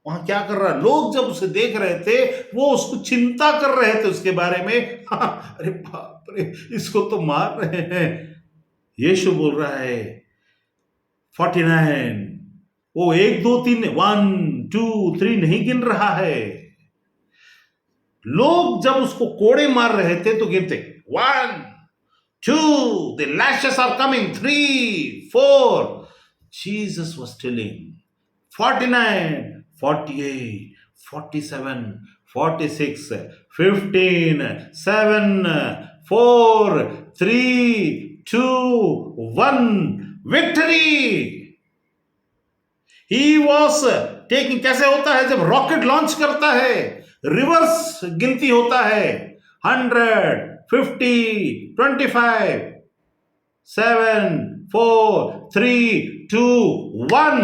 वहां क्या कर रहा है? लोग जब उसे देख रहे थे वो उसको चिंता कर रहे थे उसके बारे में। अरे बाप रे, इसको तो मार रहे हैं। यीशु बोल रहा है 49, वो 1 2 3 1 2 3 नहीं गिन रहा है। लोग जब उसको कोड़े मार रहे थे तो गिनते, 1 2, the lashes are coming, 3 4. Jesus was telling 49 48 47 46 15 7 4 3 2 1 victory. He was taking, कैसे होता है जब रॉकेट लॉन्च करता है, रिवर्स गिनती होता है, 100 50 25 7 4 3 2 1,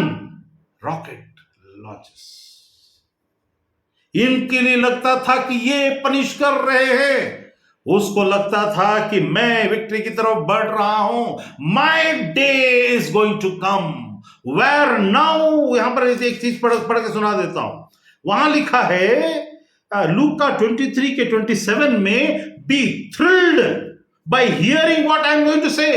रॉकेट लॉन्चेस. इनके लिए लगता था कि ये पनिश कर रहे हैं, उसको लगता था कि मैं विक्ट्री की तरफ बढ़ रहा हूं. My day is going to come where now. यहां पर एक चीज पढ़ के सुना देता हूं. वहां लिखा है लूका 23 के 27 में, be thrilled by hearing what I am going to say.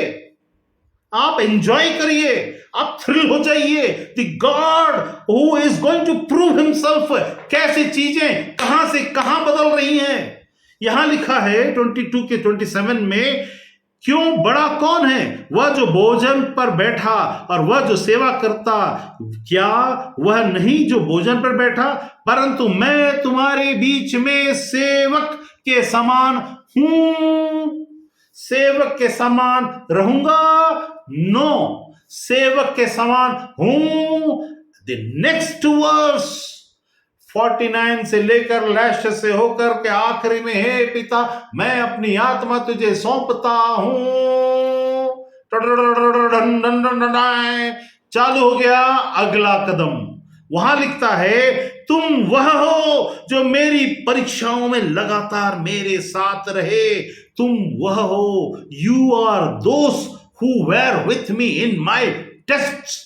आप एंजॉय करिए, आप थ्रिल हो जाइए. The God who is going to prove himself. कैसे चीजें कहां से कहां बदल रही हैं. यहां लिखा है 22 के 27 में, क्यों बड़ा कौन है, वह जो भोजन पर बैठा और वह जो सेवा करता. क्या वह नहीं जो भोजन पर बैठा, परंतु मैं तुम्हारे बीच में सेवक के समान हूं. सेवक के समान रहूंगा. नो, सेवक के समान हूं. द नेक्स्ट वर्स 49 से लेकर लैश से होकर के आखिरी में, हे पिता मैं अपनी आत्मा तुझे सौंपता हूं. चालू हो गया अगला कदम. वहां लिखता है, तुम वह हो जो मेरी परीक्षाओं में लगातार मेरे साथ रहे. तुम वह हो, you are those who were with me in my tests.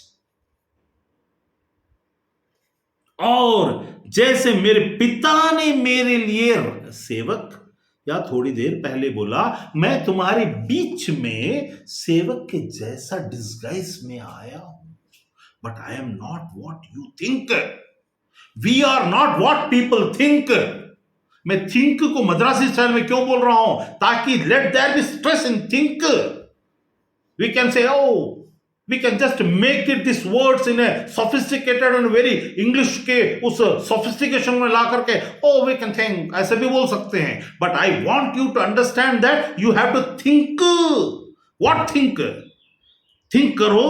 और जैसे मेरे पिता ने मेरे लिए सेवक, या थोड़ी देर पहले बोला, मैं तुम्हारे बीच में सेवक के जैसा डिस्गाइज में आया हूं. But I am not what you think. We are not what people think. मैं थिंक को मद्रासी स्टाइल में क्यों बोल रहा हूं, ताकि let there be stress in think. We can say, oh we can just make it these words in a sophisticated and very English के उस sophistication में ला करके, oh we can think, ऐसे भी बोल सकते हैं. But I want you to understand that you have to think. What think? Think करो.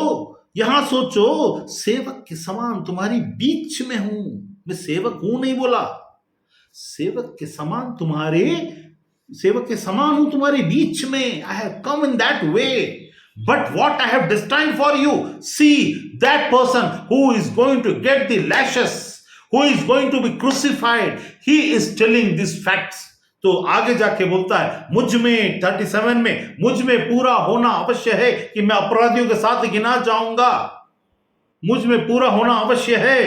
यहां सोचो, सेवक के समान तुम्हारी बीच में हूं. मैं सेवक हूं नहीं बोला, सेवक के समान तुम्हारे, सेवक के समान हूं तुम्हारे बीच में. I have come in that way. But what I have destined for you, see that person who is going to get the lashes, who is going to be crucified, he is telling these facts. तो आगे जाके बोलता है, मुझ में 37 में, मुझ में पूरा होना अवश्य है कि मैं अपराधियों के साथ गिना जाऊंगा. मुझ में पूरा होना अवश्य है.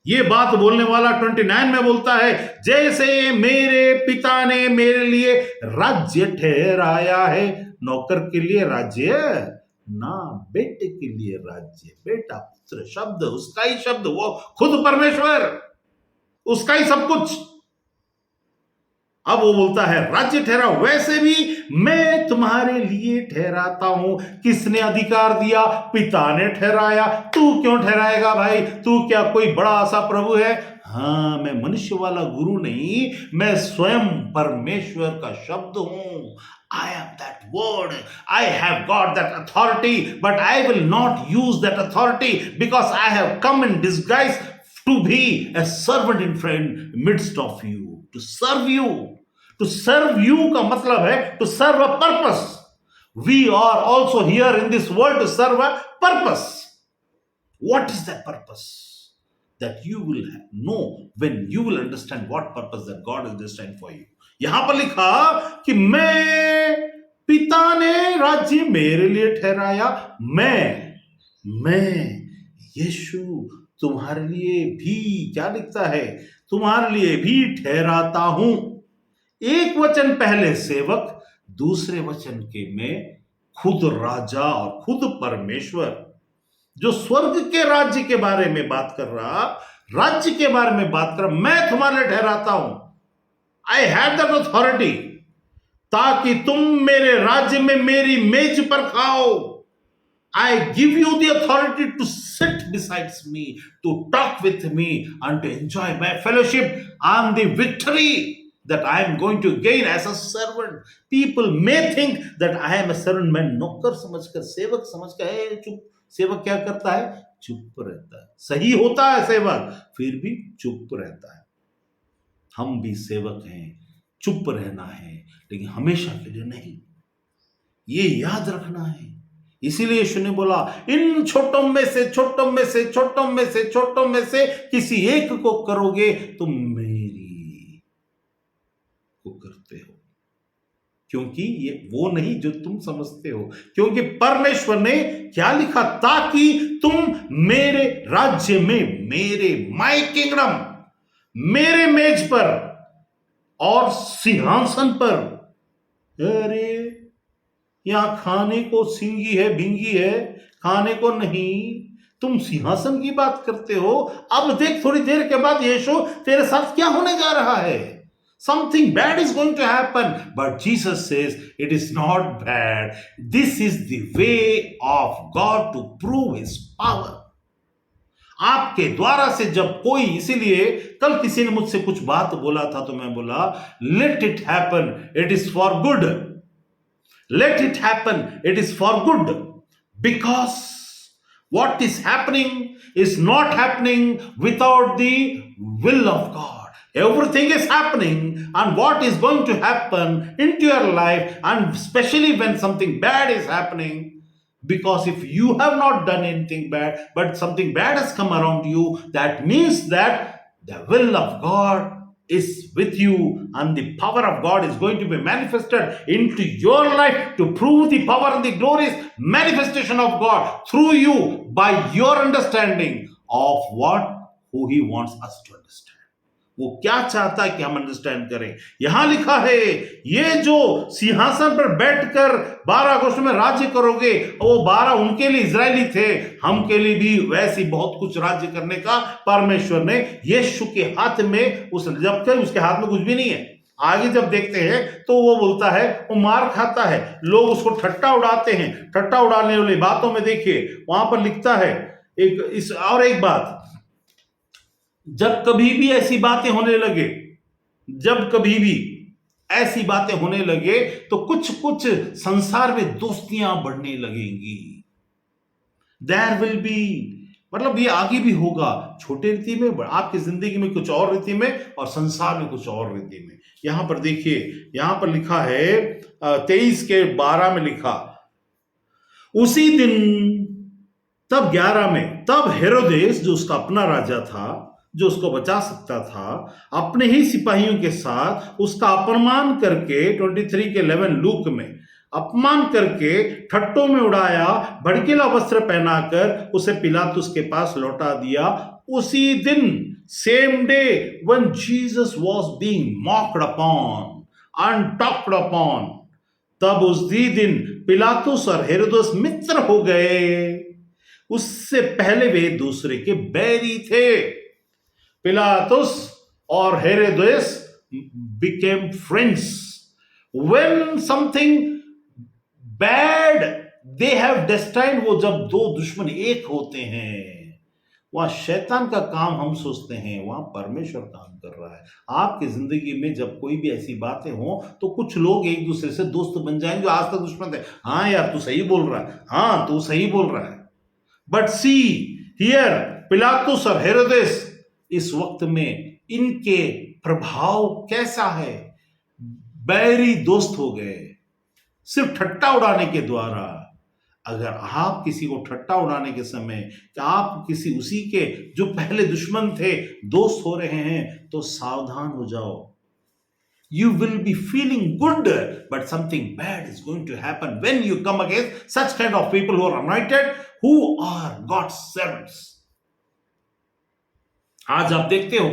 ये बात बोलने वाला 29 में बोलता है, जैसे मेरे पिता ने मेरे लिए राज्य ठहराया है. नौकर के लिए राज्य ना, बेटे के लिए राज्य. बेटा पुत्र शब्द उसका ही शब्द, वो खुद परमेश्वर, उसका ही सब कुछ. अब वो बोलता है राज्य ठहरा, वैसे भी मैं तुम्हारे लिए ठहराता हूं. किसने अधिकार दिया, पिता ने ठहराया. तू क्यों ठहराएगा भाई, तू क्या कोई बड़ा सा प्रभु है. हाँ, मैं मनुष्य वाला गुरु नहीं, मैं स्वयं परमेश्वर का शब्द हूं. I am that word. I have got that authority, but I will not use that authority because I have come in disguise to be a servant in midst of you, to serve you. To serve you का मतलब है to serve a purpose. We are also here in this world to serve a purpose. What is that purpose? That you will know when you will understand what purpose that God has destined for you. यहां पर लिखा कि मैं, पिता ने राज्य मेरे लिए ठहराया. मैं यीशु तुम्हारे लिए भी, क्या लिखता है, तुम्हारे लिए भी ठहराता हूं. एक वचन पहले सेवक, दूसरे वचन के में खुद राजा और खुद परमेश्वर, जो स्वर्ग के राज्य के बारे में बात कर रहा, राज्य के बारे में बात कर रहा. मैं तुम्हारे लिए ठहराता हूं. आई हैव दैट अथॉरिटी, ताकि तुम मेरे राज्य में मेरी मेज पर खाओ। I give you the authority to sit besides me, to talk with me, and to enjoy my fellowship and the victory that I am going to gain as a servant. People may think that I am a servant. मैं नौकर समझकर, सेवक समझकर, चुप। सेवक क्या करता है? चुप रहता है। सही होता है सेवक, फिर भी चुप रहता है। हम भी सेवक हैं, चुप रहना है, लेकिन हमेशा के लिए नहीं। ये याद रखना है। इसीलिए यीशु ने बोला, इन छोटों में से, छोटों में से, छोटों में से, छोटों में से किसी एक को करोगे तुम मेरी को करते हो। क्योंकि ये वो नहीं जो तुम समझते हो, क्योंकि परमेश्वर ने क्या लिखा? ताकि तुम मेरे राज्य में, मेरे माय किंगडम, मेरे मेज पर और सिंहासन पर। अरे यहां खाने को सिंगी है, भिंगी है, खाने को नहीं। तुम सिंहासन की बात करते हो। अब देख, थोड़ी देर के बाद यीशु तेरे साथ क्या होने जा रहा है? Something bad is going to happen, but Jesus says it is not bad. This is the way of God to prove His power. आपके द्वारा से जब कोई, इसीलिए कल किसी ने मुझसे कुछ बात बोला था तो मैं बोला, let it happen, it is for good. Let it happen, it is for good, because what is happening is not happening without the will of God. Everything is happening, and what is going to happen into your life, and especially when something bad is happening, because if you have not done anything bad but something bad has come around you, that means that the will of God is with you, and the power of God is going to be manifested into your life to prove the power and the glorious manifestation of God through you by your understanding of who He wants us to understand. वो क्या चाहता है कि हम understand करें। यहां लिखा है, ये जो सिंहासन पर बैठकर 12 गोष्ठ में राज्य करोगे, वो 12 उनके लिए इजरायली थे, हम के लिए भी वैसे बहुत कुछ राज्य करने का परमेश्वर ने यीशु के हाथ में, जबकि उसके हाथ में कुछ भी नहीं है। आगे जब देखते हैं तो वो बोलता है, वो मार खाता है, लोग उसको ठट्टा उड़ाते हैं। ठट्टा उड़ाने वाली बातों में देखिए वहां पर लिखता है एक बात, जब कभी भी ऐसी बातें होने लगे, जब कभी भी ऐसी बातें होने लगे तो कुछ कुछ संसार में दोस्तियां बढ़ने लगेंगी। देयर विल बी, मतलब ये आगे भी होगा, छोटे रीति में, आपकी जिंदगी में कुछ और रीति में और संसार में कुछ और रीति में। यहां पर देखिए, यहां पर लिखा है 23:12 में लिखा, उसी दिन तब 11 में, तब हेरोदेस जो उसका अपना राजा था, जो उसको बचा सकता था, अपने ही सिपाहियों के साथ उसका अपमान करके, 23:11 लूक में, अपमान करके ठट्टों में उड़ाया, भड़कीला वस्त्र पहनाकर उसे पिलातुस के पास लौटा दिया। उसी दिन, same day when Jesus was being mocked upon and talked upon, तब उसी दिन पिलातुस और हेरोदेस मित्र हो गए। उससे पहले वे दूसरे के बैरी थे। Pilatus or Herodes became friends. When something bad they have destined, वो जब दो दुश्मन एक होते हैं, वहां शैतान का काम हम सोचते हैं, वहां परमेश्वर काम कर रहा है। आपकी जिंदगी में जब कोई भी ऐसी बातें हो तो कुछ लोग एक दूसरे से दोस्त बन जाएंगे जो आज तक दुश्मन थे। हाँ यार तू सही बोल रहा है, हाँ तू सही बोल रहा है। बट सी हियर, पिलातुस और हेरोदेस, इस वक्त में इनके प्रभाव कैसा है? बैरी दोस्त हो गए सिर्फ ठट्टा उड़ाने के द्वारा। अगर आप किसी को ठट्टा उड़ाने के समय कि आप किसी उसी के जो पहले दुश्मन थे दोस्त हो रहे हैं, तो सावधान हो जाओ। You will be feeling good, but something bad is going to happen when you come against such kind of people who are anointed, who are God's servants. आज आप देखते हो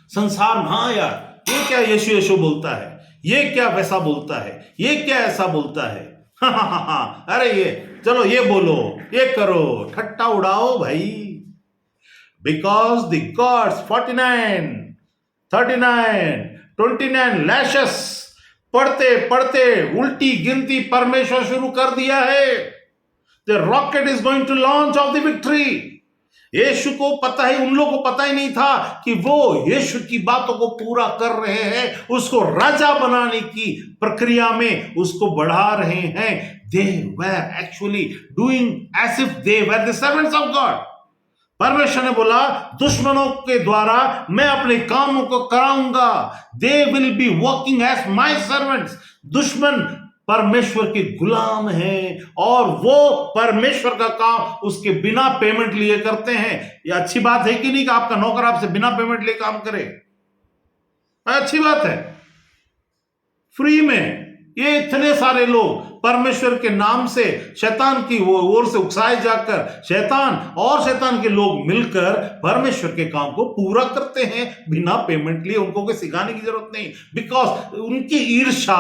संसार में, हाँ यार ये क्या यीशु यीशु बोलता है, ये क्या वैसा बोलता है, ये क्या ऐसा बोलता है, हाँ, अरे ये चलो ये बोलो, ये करो, ठट्टा उड़ाओ भाई। बिकॉज द गॉड्स 49, 39, 29 लैशेस पढ़ते पढ़ते उल्टी गिनती परमेश्वर शुरू कर दिया है। The rocket is going to launch off the victory. Yeshu को पता है, उन लोगों को पता ही नहीं था कि वो यीशु की बातों को पूरा कर रहे हैं, उसको राजा बनाने की प्रक्रिया में उसको बढ़ा रहे हैं। They were actually doing as if they were the servants of God. परमेश्वर ने बोला दुश्मनों के द्वारा मैं अपने कामों को कराऊंगा। They will be working as my servants. दुश्मन परमेश्वर के गुलाम हैं और वो परमेश्वर का काम उसके बिना पेमेंट लिए करते हैं। ये अच्छी बात है कि नहीं कि आपका नौकर आपसे बिना पेमेंट लिए काम करे? अच्छी बात है, फ्री में। ये इतने सारे लोग परमेश्वर के नाम से शैतान की ओर से उकसाए जाकर शैतान और शैतान के लोग मिलकर परमेश्वर के काम को पूरा करते हैं बिना पेमेंट लिए। उनको कोई सिखाने की जरूरत नहीं, बिकॉज उनकी ईर्ष्या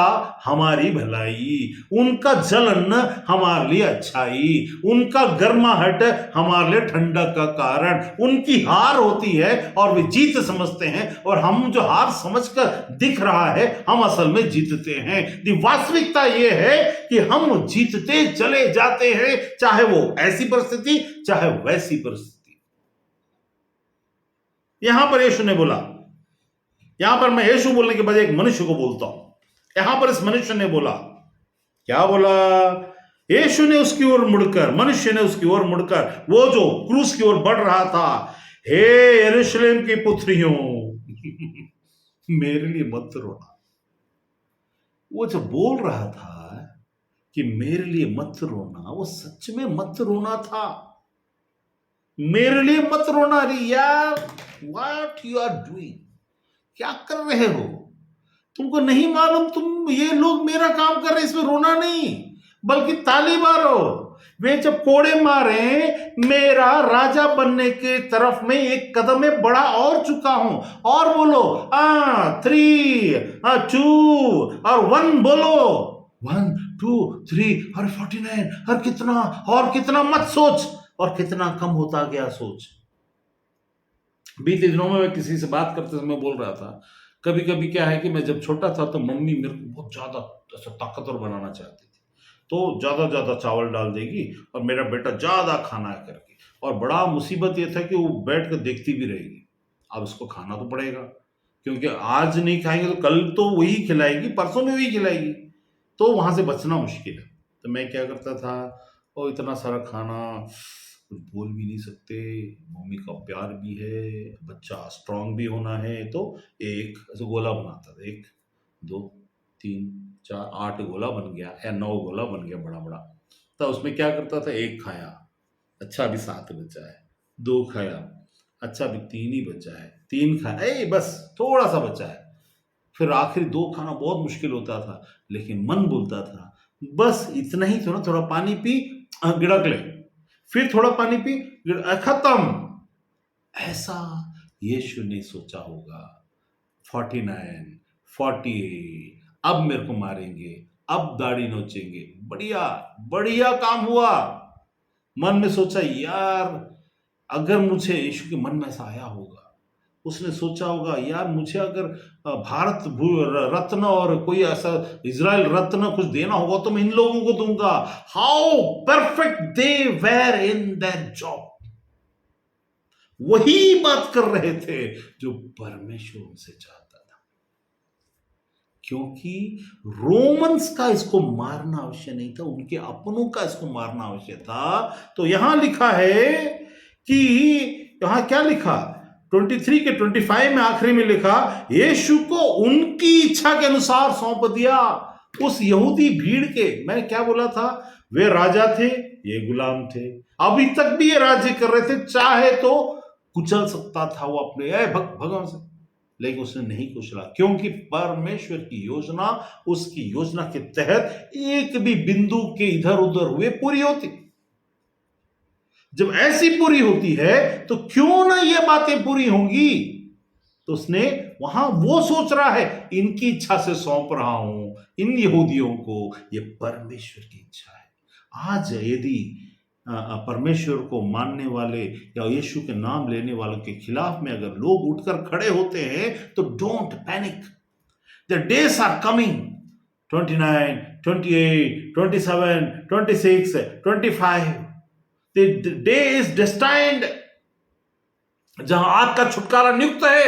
हमारी भलाई, उनका जलन हमारे लिए अच्छाई, उनका गर्माहट हमारे लिए ठंडक का कारण। उनकी हार होती है और वे जीत समझते हैं, और हम जो हार समझकर दिख रहा है हम असल में जीतते हैं। वास्तविकता यह है कि हम जीतते चले जाते हैं, चाहे वो ऐसी परिस्थिति चाहे वैसी परिस्थिति। यहां पर यीशु ने बोला, यहां पर मैं यीशु बोलने के बजाय एक मनुष्य को बोलता हूं। यहां पर इस मनुष्य ने बोला, क्या बोला? यीशु ने उसकी ओर मुड़कर, मनुष्य ने उसकी ओर मुड़कर, वो जो क्रूस की ओर बढ़ रहा था, हे यरूशलेम की पुत्रियों मेरे लिए मत रोना। वो जो बोल रहा था कि मेरे लिए मत रोना, वो सच में मत रोना था। मेरे लिए मत रोना। अरे यार, व्हाट यू आर डूइंग, क्या कर रहे हो? तुमको नहीं मालूम तुम, ये लोग मेरा काम कर रहे हैं, इसमें रोना नहीं बल्कि ताली मारो। वे जब कोड़े मारे, मेरा राजा बनने के तरफ में एक कदम में बढ़ा और चुका हूं। और बोलो 3 2 और 1 बोलो, 1 2 3 और 49 और कितना मत सोच, और कितना कम होता गया सोच। बीते दिनों में मैं किसी से बात करते समय बोल रहा था, कभी कभी क्या है कि मैं जब छोटा था तो मम्मी मेरे को बहुत ज्यादा ऐसा ताकतवर बनाना चाहती थी, तो ज्यादा चावल डाल देगी और मेरा बेटा ज्यादा खाना है करके। और बड़ा मुसीबत ये था कि वो बैठ कर देखती भी रहेगी, अब इसको खाना तो पड़ेगा, क्योंकि आज नहीं खाएंगे तो कल तो वही खिलाएगी, परसों में वही खिलाएगी, तो वहां से बचना मुश्किल है। तो मैं क्या करता था, और इतना सारा खाना, कुछ बोल भी नहीं सकते, मम्मी का प्यार भी है, बच्चा स्ट्रांग भी होना है, तो एक ऐसे गोला बनाता था, 1 2 3 4 8 गोला बन गया या 9 गोला बन गया बड़ा बड़ा। तो उसमें क्या करता था, 1 खाया, अच्छा अभी 7 बचा है, 2 खाया, अच्छा अभी 3 ही बचा है, 3 खाया, बस थोड़ा सा बचा है। फिर आखिरी 2 खाना बहुत मुश्किल होता था, लेकिन मन बोलता था बस इतना ही तो ना, थोड़ा पानी पी, गिड़क ले, फिर थोड़ा पानी पी, खत्म। ऐसा यीशु ने सोचा होगा। 49 48, अब मेरे को मारेंगे, अब दाढ़ी नोचेंगे, बढ़िया बढ़िया काम हुआ। मन में सोचा यार, अगर मुझे, यीशु के मन में ऐसा आया होगा, उसने सोचा होगा यार मुझे अगर भारत रत्न और कोई ऐसा इजराइल रत्न कुछ देना होगा तो मैं इन लोगों को दूंगा। How perfect they were in their job. वही बात कर रहे थे जो परमेश्वर उनसे चाहता था, क्योंकि रोमन्स का इसको मारना आवश्य नहीं था, उनके अपनों का इसको मारना आवश्यक था। तो यहां लिखा है कि, यहां क्या लिखा, 23 के 25 में आखिरी में लिखा, यीशु को उनकी इच्छा के अनुसार सौंप दिया। उस यहूदी भीड़ के, मैंने क्या बोला था, वे राजा थे, ये गुलाम थे, अभी तक भी ये राज्य कर रहे थे, चाहे तो कुचल सकता था वो अपने भगवान से, लेकिन उसने नहीं कुचला, क्योंकि परमेश्वर की योजना, उसकी योजना के तहत एक भी बिंदु के इधर उधर हुए पूरी होती। जब ऐसी पूरी होती है तो क्यों ना ये बातें पूरी होंगी। तो उसने वहां वो सोच रहा है, इनकी इच्छा से सौंप रहा हूं इन यहूदियों को, ये परमेश्वर की इच्छा है। आज यदि परमेश्वर को मानने वाले या यीशु के नाम लेने वालों के खिलाफ में अगर लोग उठकर खड़े होते हैं तो don't panic, The days are coming. 29, 28, 27, 26, 25. The day is destined जहां आपका छुटकारा नियुक्त है,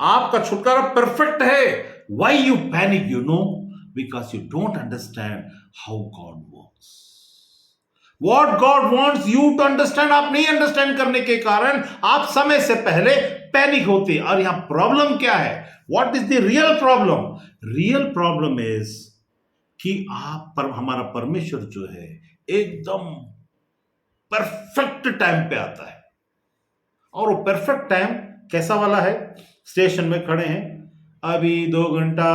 आपका छुटकारा परफेक्ट है. Why you panic? You know, because you don't understand how God works. What God wants you to understand, आप नहीं अंडरस्टैंड करने के कारण आप समय से पहले पैनिक होते. और यहां प्रॉब्लम क्या है? What is the real problem? Real problem is कि हमारा परमेश्वर जो है एकदम परफेक्ट टाइम पे आता है. और वो परफेक्ट टाइम कैसा वाला है? स्टेशन में खड़े हैं, अभी 2 घंटा,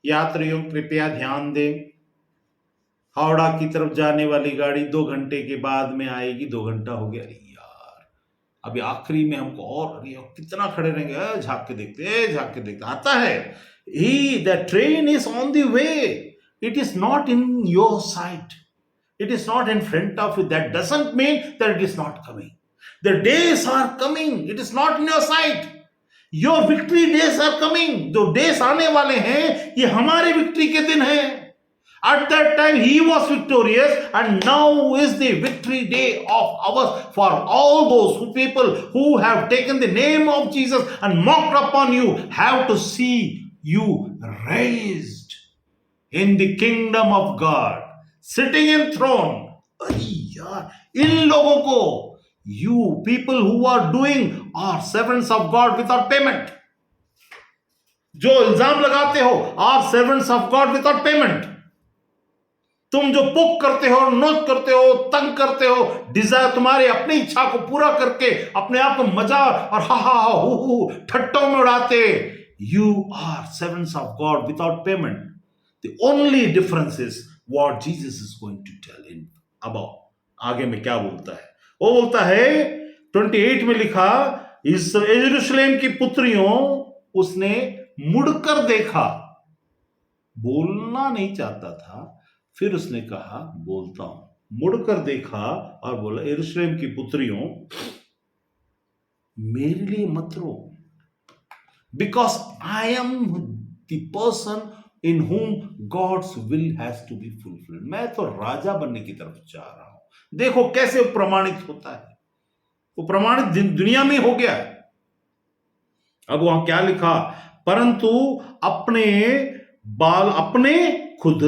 यात्रियों कृपया ध्यान दें, हावड़ा की तरफ जाने वाली गाड़ी 2 घंटे के बाद में आएगी. 2 घंटा हो गया. अरे यार, अभी आखिरी में हमको, और अरे कितना खड़े रहेंगे, झांक के देखते. आता है, the train is on the way. It is not in your site. It is not in front of you. That doesn't mean that it is not coming. The days are coming. It is not in your sight. Your victory days are coming. जो days आने वाले हैं, ये हमारे victory के दिन हैं. At that time he was victorious, and now is the victory day of ours for all those people who have taken the name of Jesus and mocked upon you, have to see you raised in the kingdom of God, sitting in throne. अरे यार, इन लोगों को, you people who are doing are servants of God without payment. जो इल्जाम लगाते हो, are servants of God without payment. तुम जो पुक करते हो, नोच करते हो, तंग करते हो, डिजायर, तुम्हारी अपनी इच्छा को पूरा करके अपने आप को मजा और हा हा हा हु हु ठट्टों में उड़ाते, you are servants of God without payment. The only difference is what Jesus is going to tell in about. आगे में क्या बोलता है? वो बोलता है 28 में लिखा, इस यरूशलेम की पुत्रियों, उसने मुड़कर देखा. बोलना नहीं चाहता था, फिर उसने कहा बोलता हूं. मुड़कर देखा और बोला, यरूशलेम की पुत्रियों, मेरे लिए मत रो, because I am the person in whom God's will has to be fulfilled. मैं तो राजा बनने की तरफ जा रहा हूं. देखो कैसे वो प्रमाणित होता है. वो प्रमाणित दुनिया में हो गया है. अब वहां क्या लिखा? परंतु अपने खुद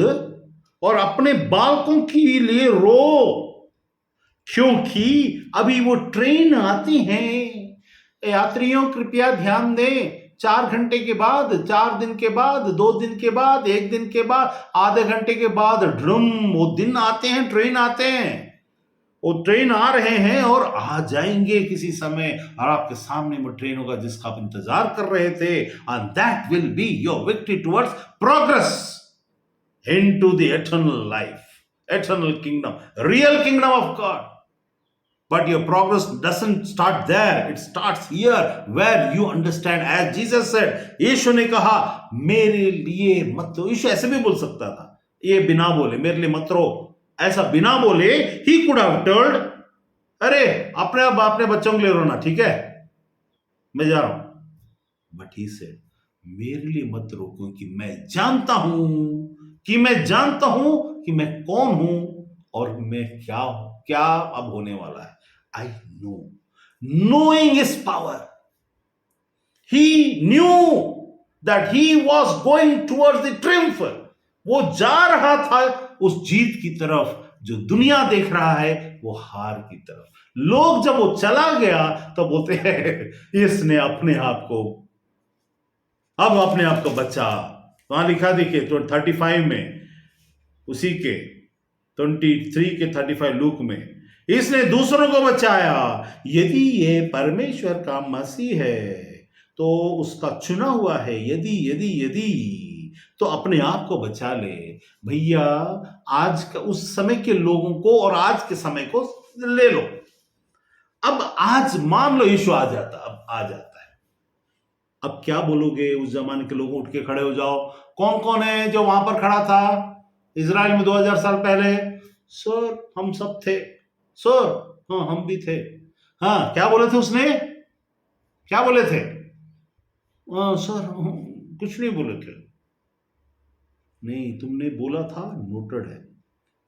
और अपने बालकों के लिए रो, क्योंकि अभी वो ट्रेन आती हैं. यात्रियों कृपया ध्यान दें. 4 घंटे के बाद, 4 दिन के बाद, 2 दिन के बाद, 1 दिन के बाद, आधे घंटे के बाद ड्रम, वो दिन आते हैं, ट्रेन आते हैं. वो ट्रेन आ रहे हैं और आ जाएंगे किसी समय, और आपके सामने वो ट्रेन होगा जिसका आप इंतजार कर रहे थे. And that will be your victory towards progress into the eternal life, eternal kingdom, real kingdom of God. But your progress doesn't start there. It starts here where you understand. As Jesus said, यीशु ने कहा मेरे लिए मत रो. यीशु ऐसे भी बोल सकता था, ये बिना बोले मेरे लिए मत रो, ऐसा बिना बोले he could have told, अरे अपने बच्चों के लिए रोना, ठीक है, मैं जा रहा हूं. But he said, मेरे लिए मत रो, क्योंकि मैं जानता हूं कि मैं कौन हूं और मैं क्या अब होने वाला है. I know. Knowing is power. He knew that he was going towards the triumph. वो जा रहा था उस जीत की तरफ. जो दुनिया देख रहा है वो हार की तरफ. लोग जब वो चला गया तो बोलते हैं इसने अपने आप को बचा. वहां लिखा देखिए तो 35 में, उसी के 23 के 35 लूक में, इसने दूसरों को बचाया. यदि ये परमेश्वर का मसीह है तो उसका चुना हुआ है. यदि तो अपने आप को बचा ले. भैया, आज का उस समय के लोगों को और आज के समय को ले लो. अब आज मान लो यीशु आ जाता है. अब क्या बोलोगे? उस जमाने के लोग उठ के खड़े हो जाओ. कौन है जो वहां पर खड़ा था इजराइल में 2000 साल पहले? सर हम सब थे. सर हाँ हम भी थे. हाँ क्या बोले थे उसने? क्या बोले थे? सर कुछ नहीं बोले थे। नहीं, तुमने बोला था नोटेड है।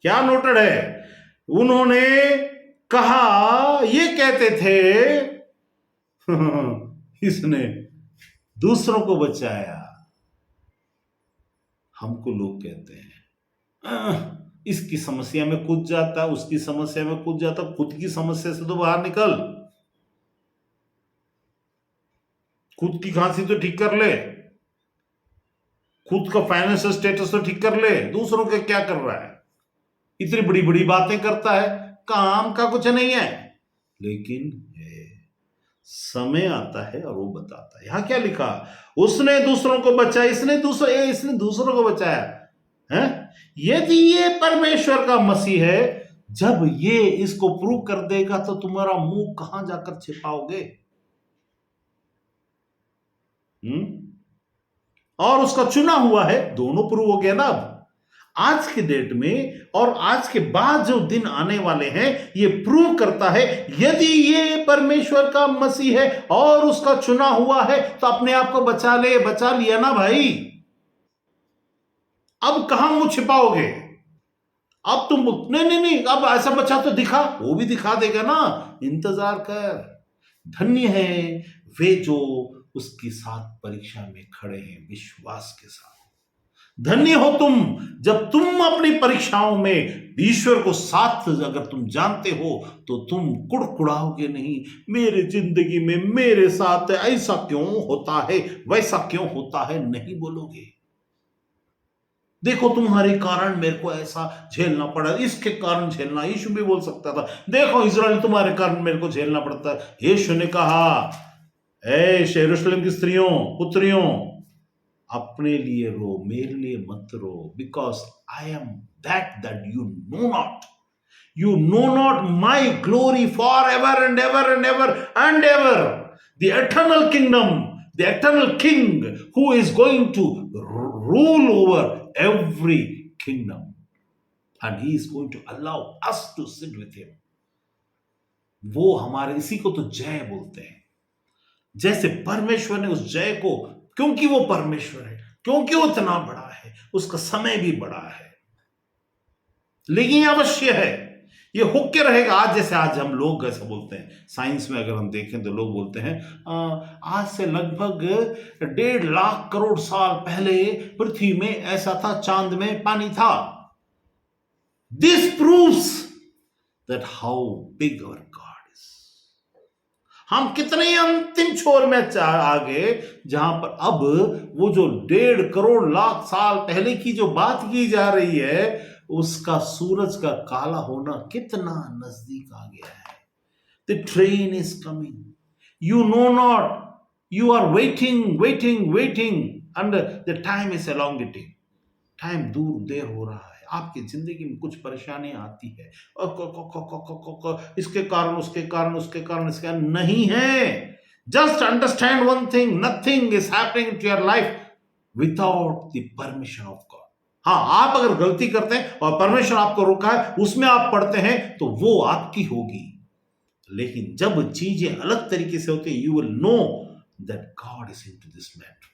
क्या नोटेड है? उन्होंने कहा, ये कहते थे इसने दूसरों को बचाया। हमको लोग कहते हैं इसकी समस्या में कूद जाता, उसकी समस्या में कूद जाता, खुद की समस्या से तो बाहर निकल, खुद की खांसी तो ठीक कर ले, खुद का फाइनेंशियल स्टेटस तो ठीक कर ले, दूसरों के क्या कर रहा है? इतनी बड़ी बड़ी बातें करता है, काम का कुछ नहीं है। लेकिन समय आता है और वो बताता है। यहां क्या लिखा? उसने दूसरों को बचाया, इसने दूसरों को बचाया है। यदि ये परमेश्वर का मसीह है, जब ये इसको प्रूव कर देगा तो तुम्हारा मुंह कहां जाकर छिपाओगे? और उसका चुना हुआ है, दोनों प्रूव हो गया ना। अब आज के डेट में और आज के बाद जो दिन आने वाले हैं, ये प्रूव करता है यदि ये परमेश्वर का मसीह है और उसका चुना हुआ है तो अपने आप को बचा लिया ना भाई। अब कहां मुंह छिपाओगे? अब तुम नहीं, अब ऐसा बच्चा तो दिखा, वो भी दिखा देगा ना, इंतजार कर। धन्य है वे जो उसके साथ परीक्षा में खड़े हैं विश्वास के साथ। धन्य हो तुम जब तुम अपनी परीक्षाओं में ईश्वर को साथ अगर तुम जानते हो तो तुम कुड़कुड़ाओगे नहीं, मेरे जिंदगी में मेरे साथ ऐसा क्यों होता है, वैसा क्यों होता है, नहीं बोलोगे। देखो तुम्हारे कारण मेरे को ऐसा झेलना पड़ा, इसके कारण झेलना, यीशु भी बोल सकता था, देखो इज़राइल तुम्हारे कारण मेरे को झेलना पड़ता है। यीशु ने कहा, ऐ यरूशलेम की स्त्रियों पुत्रियों, अपने लिए रो, मेरे लिए मत रो, because I am that you know not my glory for ever and ever and ever and ever, the eternal kingdom, the eternal king who is going to rule over every kingdom and he is going to allow us to sit with him. वो हमारे, इसी को तो जय बोलते हैं। जैसे परमेश्वर ने उस जय को, क्योंकि वो परमेश्वर है, क्योंकि वो इतना बड़ा है, उसका समय भी बड़ा है, लेकिन ये अवश्य है, ये होके रहेगा। आज जैसे आज हम लोग ऐसा बोलते हैं, साइंस में अगर हम देखें तो लोग बोलते हैं आज से लगभग 1.5 लाख करोड़ साल पहले पृथ्वी में ऐसा था, चांद में पानी था। This proves that how big our God is. हम कितने अंतिम छोर में आगे, जहां पर अब वो जो 1.5 करोड़ लाख साल पहले की जो बात की जा रही है, उसका सूरज का काला होना कितना नजदीक आ गया है। The train is coming, you know not, you are waiting and the time is elongating, time दूर देर हो रहा है। आपकी जिंदगी में कुछ परेशानियां आती है, इसके कारण उसके कारण इसके नहीं है। Just understand one thing, nothing is happening to your life without the permission of God. हाँ, आप अगर गलती करते हैं और परमेश्वर आपको रोका है, उसमें आप पढ़ते हैं तो वो आपकी होगी। लेकिन जब चीजें अलग तरीके से होती है, you will know that God is into this matter.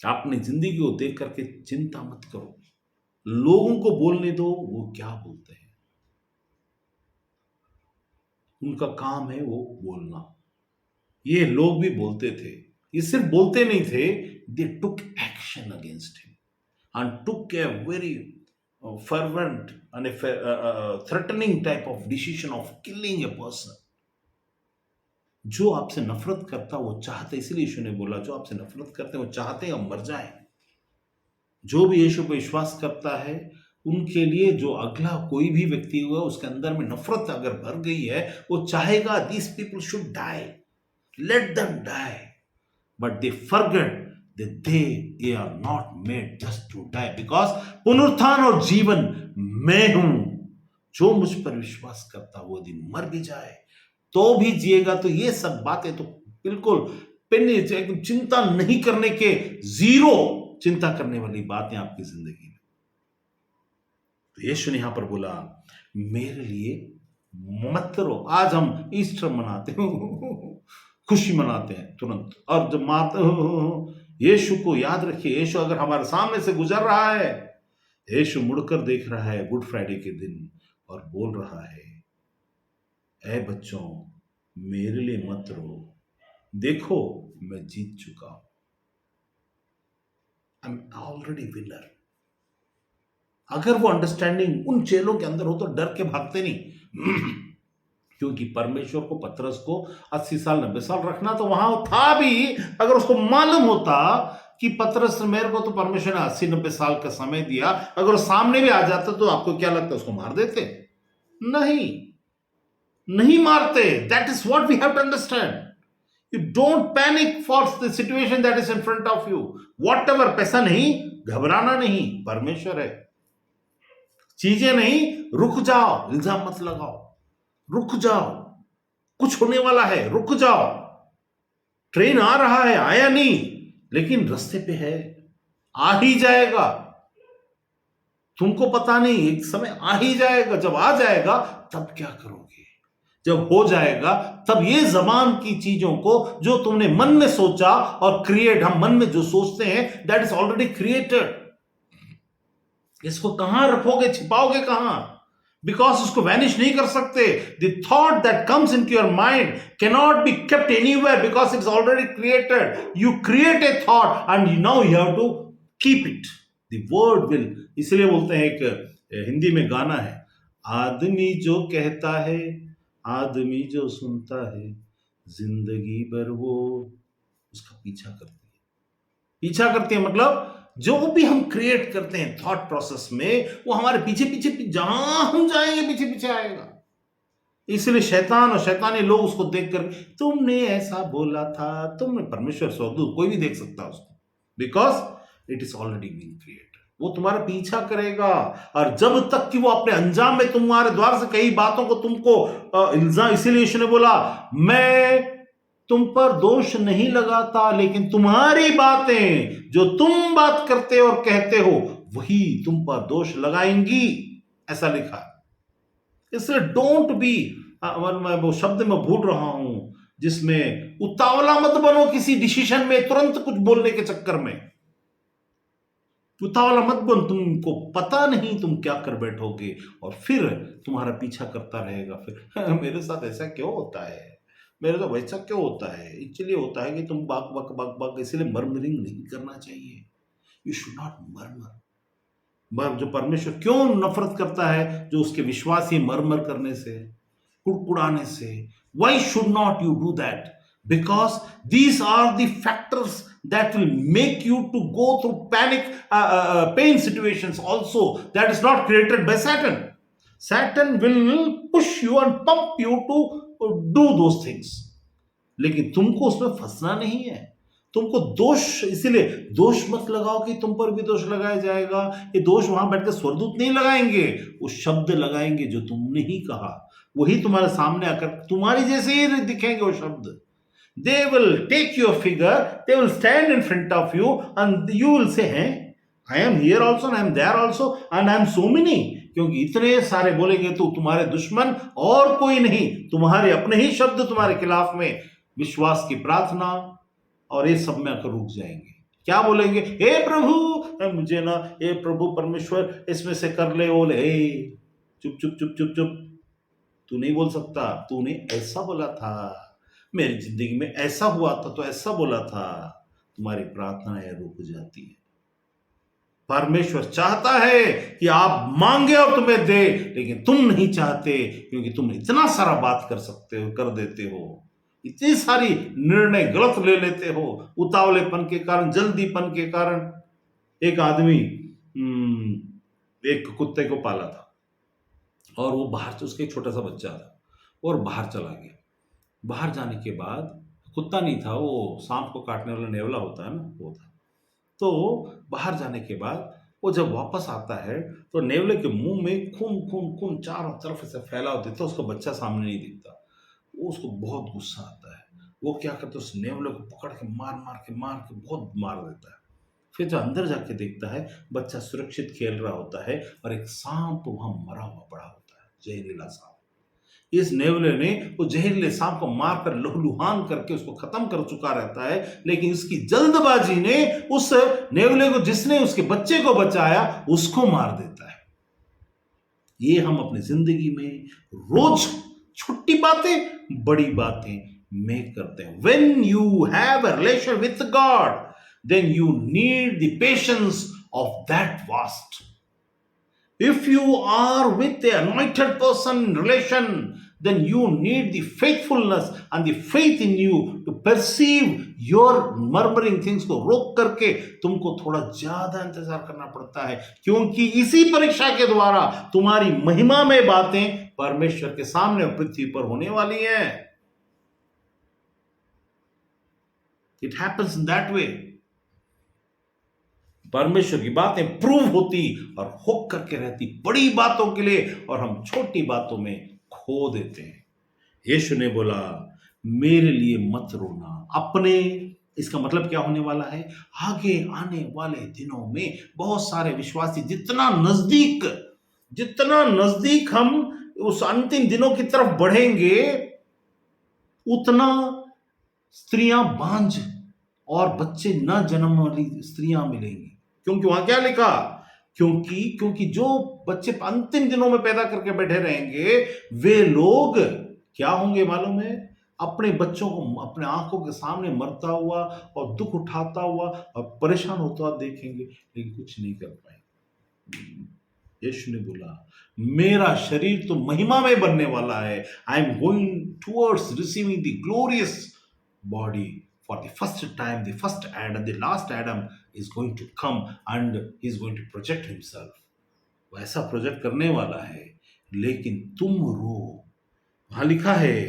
अपनी जिंदगी को देख करके चिंता मत करो, लोगों को बोलने दो वो क्या बोलते हैं, उनका काम है वो बोलना। ये लोग भी बोलते थे, ये सिर्फ बोलते नहीं थे, they took action against him and took a very fervent and threatening type of decision of killing a person. जो आपसे नफरत करता वो चाहते, इसलिए यीशु ने बोला जो आपसे नफरत करते वो चाहते हैं हम मर जाएं। जो भी यीशु पर विश्वास करता है उनके लिए, जो अगला कोई भी व्यक्ति हुआ उसके अंदर में नफरत अगर भर गई है, वो चाहेगा these people should die, let them die, but they forget that they are not made just to die, because पुनरुत्थान और जीवन मैं हूं, जो मुझ पर विश्वास करता वो दिन मर भी जाए तो भी जिएगा। तो ये सब बातें तो बिल्कुल चिंता नहीं करने के, जीरो चिंता करने वाली बातें आपकी जिंदगी में। तो यीशु ने यहां पर बोला मेरे लिए मत रो। आज हम ईस्टर मनाते हो, खुशी मनाते हैं तुरंत। और जब माता, यीशु को याद रखिए, यीशु अगर हमारे सामने से गुजर रहा है, यीशु मुड़कर देख रहा है गुड फ्राइडे के दिन और बोल रहा है, ऐ बच्चों, मेरे लिए मत रो, देखो मैं जीत चुका हूं, आई एम ऑलरेडी विनर। अगर वो अंडरस्टैंडिंग उन चेलों के अंदर हो तो डर के भागते नहीं। क्योंकि परमेश्वर को, पतरस को 80 साल 90 साल रखना तो वहां था भी, अगर उसको मालूम होता कि पतरस, मेरे को तो परमेश्वर ने 80-90 साल का समय दिया, अगर वो सामने भी आ जाता तो आपको क्या लगता है, उसको मार देते? नहीं, नहीं मारते। That is what we have to understand. You don't panic for the situation that is in front of you. Whatever, पैसा नहीं, घबराना नहीं, परमेश्वर है। चीजें नहीं, रुक जाओ, इल्जाम मत लगाओ, रुक जाओ, कुछ होने वाला है, रुक जाओ। ट्रेन आ रहा है, आया नहीं, लेकिन रास्ते पे है, आ ही जाएगा। तुमको पता नहीं, एक समय आ ही जाएगा। जब आ जाएगा तब क्या करोगे? जब हो जाएगा तब ये जबान की चीजों को जो तुमने मन में सोचा, और क्रिएट, हम मन में जो सोचते हैं दैट इज ऑलरेडी क्रिएटेड। इसको कहां रखोगे, छिपाओगे कहां? बिकॉज उसको वैनिश नहीं कर सकते। The thought that comes into your mind cannot be kept anywhere because it's already created. You create a thought and now you have to keep it. The word will, इसलिए बोलते हैं, एक हिंदी में गाना है, आदमी जो कहता है, आदमी जो सुनता है, जिंदगी भर वो उसका पीछा करती है। पीछा करती है मतलब जो भी हम क्रिएट करते हैं थॉट प्रोसेस में, वो हमारे पीछे पीछे जहां हम जाएंगे पीछे पीछे आएगा। इसलिए शैतान और शैतानी लोग उसको देखकर, तुमने ऐसा बोला था, तुमने, परमेश्वर स्वरूप कोई भी देख सकता है उसको, because it is already been created. वो तुम्हारा पीछा करेगा, और जब तक कि वो अपने अंजाम में तुम्हारे द्वार से कई बातों को तुमको इल्जाम, इसीलिए यीशु ने बोला, मैं तुम पर दोष नहीं लगाता, लेकिन तुम्हारी बातें जो तुम बात करते और कहते हो वही तुम पर दोष लगाएंगी, ऐसा लिखा है। इसलिए डोंट बी, मैं वो शब्द में भूल रहा हूं जिसमें, उतावला मत बनो किसी डिसीजन में, तुरंत कुछ बोलने के चक्कर में उतावला मत बन। तुमको पता नहीं तुम क्या कर बैठोगे, और फिर तुम्हारा पीछा करता रहेगा। फिर मेरे साथ ऐसा क्यों होता है, मेरे तो वैसा क्यों होता है? इसलिए होता है कि तुम बक बक बक बक, इसलिए मर्मरिंग नहीं करना चाहिए। You should not murmur. जो परमेश्वर क्यों नफरत करता है, जो उसके विश्वासी मर्मर करने से, कुड़कुड़ाने से। Why should not you do that? Because these are the factors that will make you to go through panic, pain situations also, that is not created by Satan. Satan will push you and pump you to do those things, लेकिन तुमको उसमें फंसना नहीं है। तुमको दोष, इसीलिए दोष मत लगाओ कि तुम पर भी दोष लगाया जाएगा। ये दोष वहां बैठकर स्वर्गदूत नहीं लगाएंगे, वो शब्द लगाएंगे जो तुमने ही कहा, वही तुम्हारे सामने आकर तुम्हारी जैसे ही दिखेंगे वो शब्द। They will take your figure, they will stand in front of you, and you will say, hey, I am here also and I am there also and I am so many. क्योंकि इतने सारे बोलेंगे तो तुम्हारे दुश्मन और कोई नहीं, तुम्हारे अपने ही शब्द तुम्हारे खिलाफ में विश्वास की प्रार्थना और ये सब में आकर रुक जाएंगे। क्या बोलेंगे? हे प्रभु, मुझे ना, हे प्रभु परमेश्वर, इसमें से कर ले, बोले, हे चुप चुप चुप चुप चुप, तू नहीं बोल सकता, तूने ऐसा बोला था, मेरी जिंदगी में ऐसा हुआ था तो ऐसा बोला था। तुम्हारी प्रार्थनाएं रुक जाती है। परमेश्वर चाहता है कि आप मांगे और तुम्हें दे, लेकिन तुम नहीं चाहते, क्योंकि तुम इतना सारा बात कर सकते हो, कर देते हो, इतनी सारी निर्णय गलत ले लेते हो उतावलेपन के कारण, जल्दीपन के कारण। एक आदमी एक कुत्ते को पाला था, और वो बाहर, उसके छोटा सा बच्चा था, और बाहर चला गया। बाहर जाने के बाद, कुत्ता नहीं था, वो सांप को काटने वाला नेवला होता है ना, वो था। तो बाहर जाने के बाद वो जब वापस आता है तो नेवले के मुंह में खून खून खून चारों तरफ से फैला होता है, तो उसका बच्चा सामने नहीं दिखता। वो, उसको बहुत गुस्सा आता है। वो क्या करता है, उस नेवले को पकड़ के मार के बहुत मार देता है। फिर जो अंदर जाके देखता है, बच्चा सुरक्षित खेल रहा होता है, और एक सांप वहां मरा हुआ पड़ा होता है, जहरीला सांप। इस नेवले ने वो जहरीले सांप को मारकर लहूलुहान करके उसको खत्म कर चुका रहता है, लेकिन इसकी जल्दबाजी ने उस नेवले को, जिसने उसके बच्चे को बचाया, उसको मार देता है। ये हम अपनी जिंदगी में रोज छोटी बातें बड़ी बातें में करते हैं। When you have a relation with God, then you need the patience of that vast. If you are with an anointed person in relation, then you need the faithfulness and the faith in you to perceive your murmuring things को रोक करके तुमको थोड़ा ज्यादा इंतजार करना पड़ता है, क्योंकि इसी परीक्षा के द्वारा तुम्हारी महिमा में बातें परमेश्वर के सामने पृथ्वी पर होने वाली हैं। It happens in that way. परमेश्वर की बातें प्रूव होती और हुक करके रहती बड़ी बातों के लिए, और हम छोटी बातों में खो देते हैं। यीशु ने बोला, मेरे लिए मत रोना अपने। इसका मतलब क्या होने वाला है? आगे आने वाले दिनों में बहुत सारे विश्वासी जितना नजदीक हम उस अंतिम दिनों की तरफ बढ़ेंगे, उतना स्त्रियां बांझ और बच्चे न जन्म वाली स्त्रियां मिलेंगी। क्योंकि वहां क्या लिखा? क्योंकि जो बच्चे अंतिम दिनों में पैदा करके बैठे रहेंगे, वे लोग क्या होंगे मालूम है? अपने बच्चों को अपने आंखों के सामने मरता हुआ और दुख उठाता हुआ और परेशान होता हुआ देखेंगे, लेकिन कुछ नहीं कर पाएंगे। यीशु ने बोला, मेरा शरीर तो महिमा में बनने वाला है। आई am going towards receiving the glorious body. For the first time, the first Adam, the last Adam is going to come and he is going to project himself. वैसा प्रोजेक्ट करने वाला है, लेकिन तुम रो। वहां लिखा है,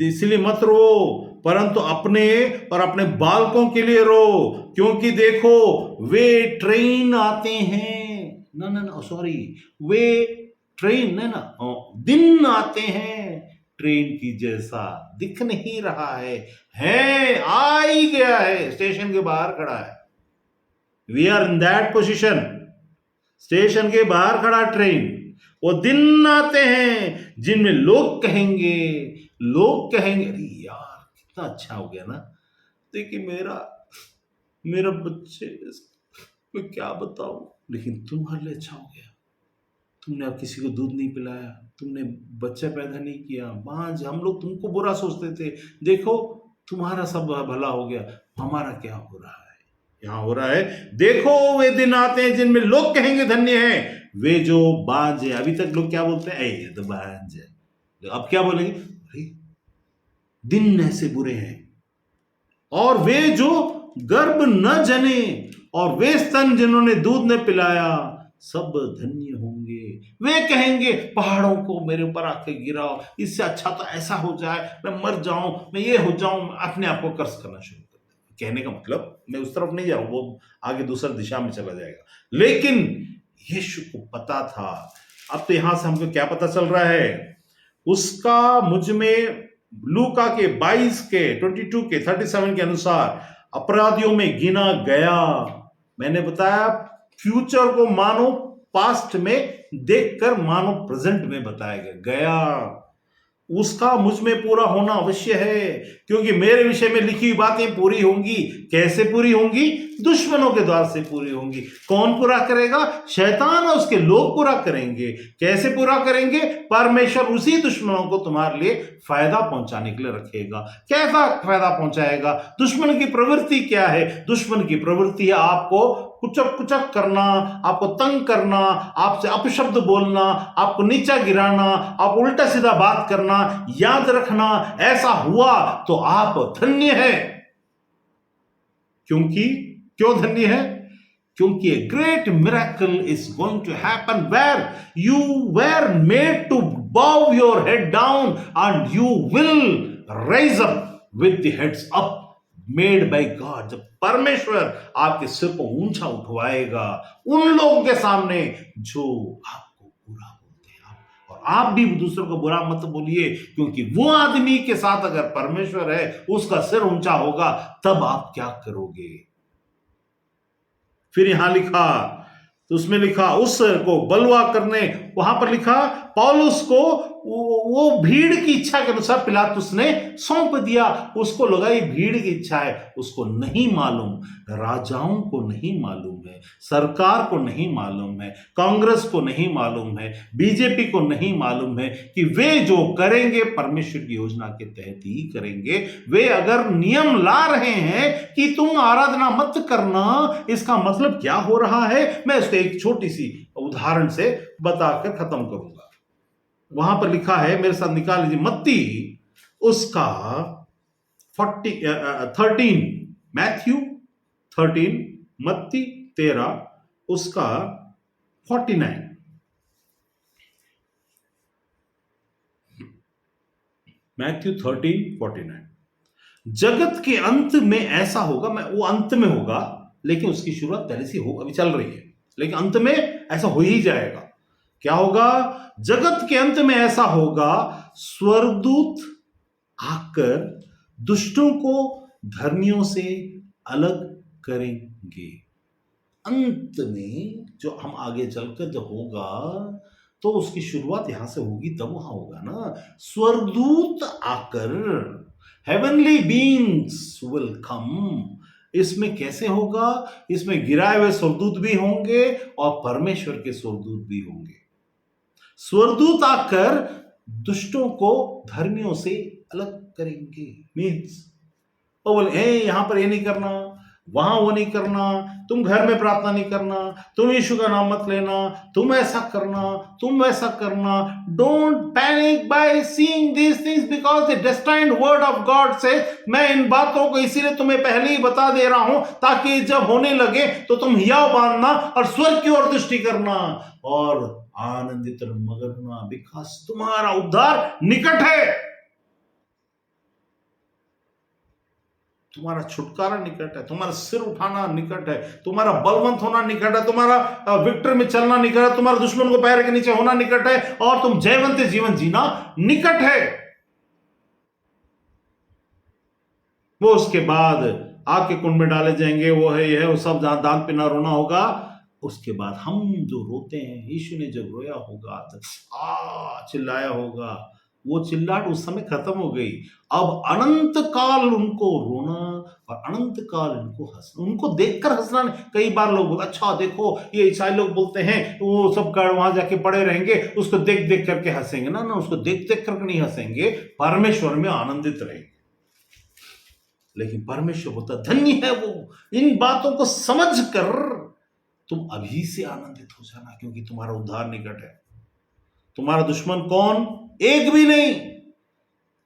इसलिए मत रो, परंतु अपने और अपने बालकों के लिए रो, क्योंकि देखो वे ट्रेन आते हैं। ना सॉरी, वे ट्रेन ना दिन आते हैं, ट्रेन की जैसा दिख नहीं रहा है आ ही गया है, स्टेशन के बाहर खड़ा है। We are in that position, station के बाहर खड़ा ट्रेन। वो दिन आते हैं जिनमें लोग कहेंगे अरे यार कितना अच्छा हो गया ना, देखिए मेरा बच्चे, मैं क्या बताऊं, लेकिन तुम्हारे लिए अच्छा हो गया। तुमने अब किसी को दूध नहीं पिलाया, तुमने बच्चा पैदा नहीं किया, बांझ। हम लोग तुमको बुरा सोचते थे, देखो तुम्हारा सब भला हो गया। हमारा क्या हो रहा है? यहाँ हो रहा है, देखो वे दिन आते हैं जिनमें लोग कहेंगे धन्य है वे जो बांझ है। अभी तक लोग क्या बोलते हैं? ये तो बांझ है। अब क्या बोलेंगे? अरे दिन ऐसे बुरे हैं। और वे जो गर्भ न जने और वे स्तन जिन्होंने दूध न पिलाया, सब धन्य होंगे। वे कहेंगे पहाड़ों को मेरे ऊपर आके गिराओ, इससे अच्छा तो ऐसा हो जाए, मैं मर जाऊं, मैं ये हो जाऊं। अपने आप को कर्ज करना शुरू कर देंगे। कहने का मतलब मैं उस तरफ नहीं जा रहा हूं, वो आगे दूसरी दिशा में चला जाएगा। लेकिन यीशु को पता था। अब तो यहां से हमको क्या पता चल रहा है? उसका मुझ में लूका के 22 के 22 के 37 के अनुसार अपराधियों में गिना गया। मैंने बताया फ्यूचर को मानो पास्ट में देखकर मानो प्रेजेंट में बताया गया। उसका मुझ में पूरा होना अवश्य है, क्योंकि मेरे विषय में लिखी हुई बातें पूरी होंगी। कैसे पूरी होंगी? दुश्मनों के द्वार से पूरी होंगी। कौन पूरा करेगा? शैतान और उसके लोग पूरा करेंगे। कैसे पूरा करेंगे? परमेश्वर उसी दुश्मनों को तुम्हारे लिए फायदा पहुंचाने के लिए रखेगा। कैसा फायदा पहुंचाएगा? दुश्मन की प्रवृत्ति क्या है? दुश्मन की प्रवृत्ति है आपको कुचक करना, आपको तंग करना, आपसे अपशब्द बोलना, आपको नीचा गिराना, आप उल्टा सीधा बात करना। याद रखना, ऐसा हुआ तो आप धन्य है। क्यों धन्य है? क्योंकि a great miracle is going to happen where you were made to bow your head down and you will raise up with the heads up made by God। जब परमेश्वर आपके सिर को ऊंचा उठवाएगा उन लोगों के सामने जो आपको बुरा बोलते हैं, और आप भी दूसरों को बुरा मत बोलिए, क्योंकि वो आदमी के साथ अगर परमेश्वर है, उसका सिर ऊंचा होगा, तब आप क्या करोगे? फिर यहां लिखा, तो उसमें लिखा, उस को बलवा करने वहां पर लिखा पौलुस को वो भीड़ की इच्छा के अनुसार पिलातुस ने सौंप दिया। उसको लगा ये भीड़ की इच्छा है, उसको नहीं मालूम, राजाओं को नहीं मालूम है, सरकार को नहीं मालूम है, कांग्रेस को नहीं मालूम है, बीजेपी को नहीं मालूम है कि वे जो करेंगे परमेश्वर की योजना के तहत ही करेंगे। वे अगर नियम ला रहे हैं कि तुम आराधना मत करना, इसका मतलब क्या हो रहा है, मैं इसको एक छोटी सी उदाहरण से बताकर खत्म करूंगा। वहां पर लिखा है, मेरे साथ निकाल लीजिए, मत्ती उसका 13, मैथ्यू 13, मत्ती 13 उसका 49। मैथ्यू 13:49। जगत के अंत में ऐसा होगा, मैं वो अंत में होगा, लेकिन उसकी शुरुआत पहले से हो, अभी चल रही है, लेकिन अंत में ऐसा हो ही जाएगा। क्या होगा? जगत के अंत में ऐसा होगा, स्वर्गदूत आकर दुष्टों को धर्मियों से अलग करेंगे। अंत में जो हम आगे चलकर जब होगा तो उसकी शुरुआत यहां से होगी, तब वहां होगा ना। स्वर्गदूत आकर, हेवनली बीइंग्स विल कम। इसमें कैसे होगा? इसमें गिराए हुए स्वर्गदूत भी होंगे और परमेश्वर के स्वर्गदूत भी होंगे। स्वर्गदूत आकर दुष्टों को धर्मियों से अलग करेंगे। मीन्स वो बोले यहां पर ये नहीं करना, वहां वो नहीं करना, तुम घर में प्रार्थना नहीं करना, तुम यीशु का नाम मत लेना, तुम ऐसा करना, तुम वैसा करना। Don't panic by seeing these things because the destined word of God से, मैं इन बातों को इसीलिए तुम्हें पहले ही बता दे रहा हूं ताकि जब होने लगे तो तुम हियाव बांधना और स्वर्ग की ओर दृष्टि करना और आनंदित और मगन होना, बिकॉज तुम्हारा उद्धार निकट है, तुम्हारा छुटकारा निकट है, तुम्हारा सिर उठाना निकट है, तुम्हारा बलवंत होना निकट है, तुम्हारा विक्टर में चलना निकट है, तुम्हारा दुश्मन को पैर के नीचे होना निकट है और तुम जयवंत जीवन जीना निकट है। वो उसके बाद आग के कुंड में डाले जाएंगे, वो है यह है, वो सब जहां दांत पिना रोना होगा। उसके बाद हम जो रोते हैं, यीशु ने जब रोया होगा, चिल्लाया होगा, वो चिल्लाहट उस समय खत्म हो गई। अब अनंत काल उनको रोना और अनंत काल उनको हंसना, उनको देखकर हंसना। कई बार लोग अच्छा देखो, ये ईसाई लोग बोलते हैं वो सब कर वहां जाके पड़े रहेंगे, उसको देख देख करके हंसेंगे ना, उसको देख देख करके नहीं हंसेंगे, परमेश्वर में आनंदित रहेंगे। लेकिन परमेश्वर होता धन्य है वो, इन बातों को समझकर तुम अभी से आनंदित हो जाना, क्योंकि तुम्हारा उद्धार निकट है। तुम्हारा दुश्मन कौन? एक भी नहीं।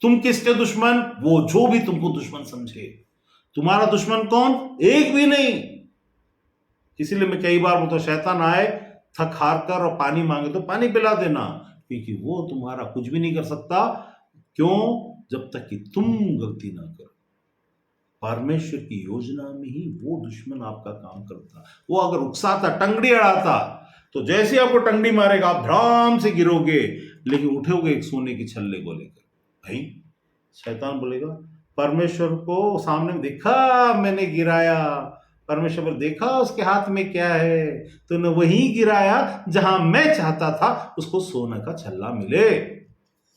तुम किसके दुश्मन? वो जो भी तुमको दुश्मन समझे। तुम्हारा दुश्मन कौन? एक भी नहीं। इसीलिए मैं कई बार बोलता हूं, शैतान आए थक हार कर और पानी मांगे तो पानी पिला देना, क्योंकि वो तुम्हारा कुछ भी नहीं कर सकता। क्यों? जब तक कि तुम गलती ना करो। परमेश्वर की योजना में ही वो दुश्मन आपका काम करता। वो अगर उकसाता, टंगड़ी अड़ाता, तो जैसे आपको टंगड़ी मारेगा आप धड़ाम से गिरोगे, लेकिन उठोगे एक सोने की छल्ले को लेकर। भाई शैतान बोलेगा, परमेश्वर को सामने देखा मैंने गिराया, परमेश्वर पर देखा उसके हाथ में क्या है, तूने वही गिराया जहां मैं चाहता था उसको सोने का छल्ला मिले।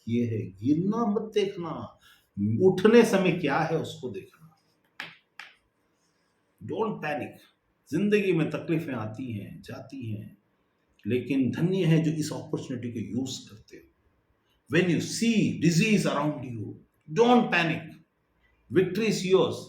ये है, गिरना मत देखना, उठने समय क्या है उसको देखना। Don't panic. जिंदगी में तकलीफें आती हैं जाती हैं, लेकिन धन्य है जो इस अपॉर्चुनिटी को यूज करते हो। When you see disease around you, don't panic. Victory is yours.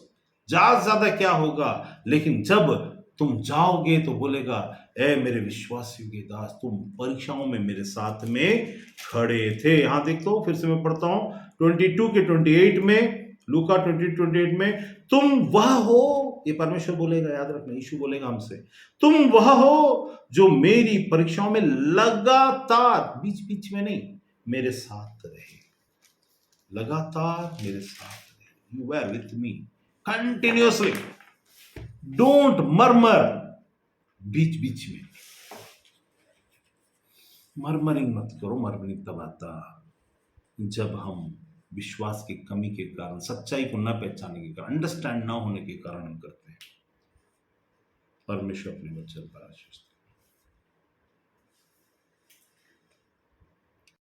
ज्यादा क्या होगा, लेकिन जब तुम जाओगे तो बोलेगा, ए मेरे विश्वासियों के दास, तुम परीक्षाओं में मेरे साथ में खड़े थे। यहां देखो, फिर से मैं पढ़ता हूं 22 के 28 में, लूका 20:28 में, तुम वह हो, ये परमेश्वर बोलेगा, याद रखना, यीशु बोलेगा हमसे, तुम वह हो जो मेरी परीक्षाओं में लगातार, बीच बीच में नहीं, मेरे साथ रहे, लगातार मेरे साथ रहे। You were with me continuously, don't murmur. बीच बीच में मरमरिंग मत करो। मरमरिंग तब आता जब हम विश्वास की कमी के कारण, सच्चाई को न पहचानने के कारण, अंडरस्टैंड ना होने के कारण हम करते हैं। परमेश्वर अपने वचन पर आशीष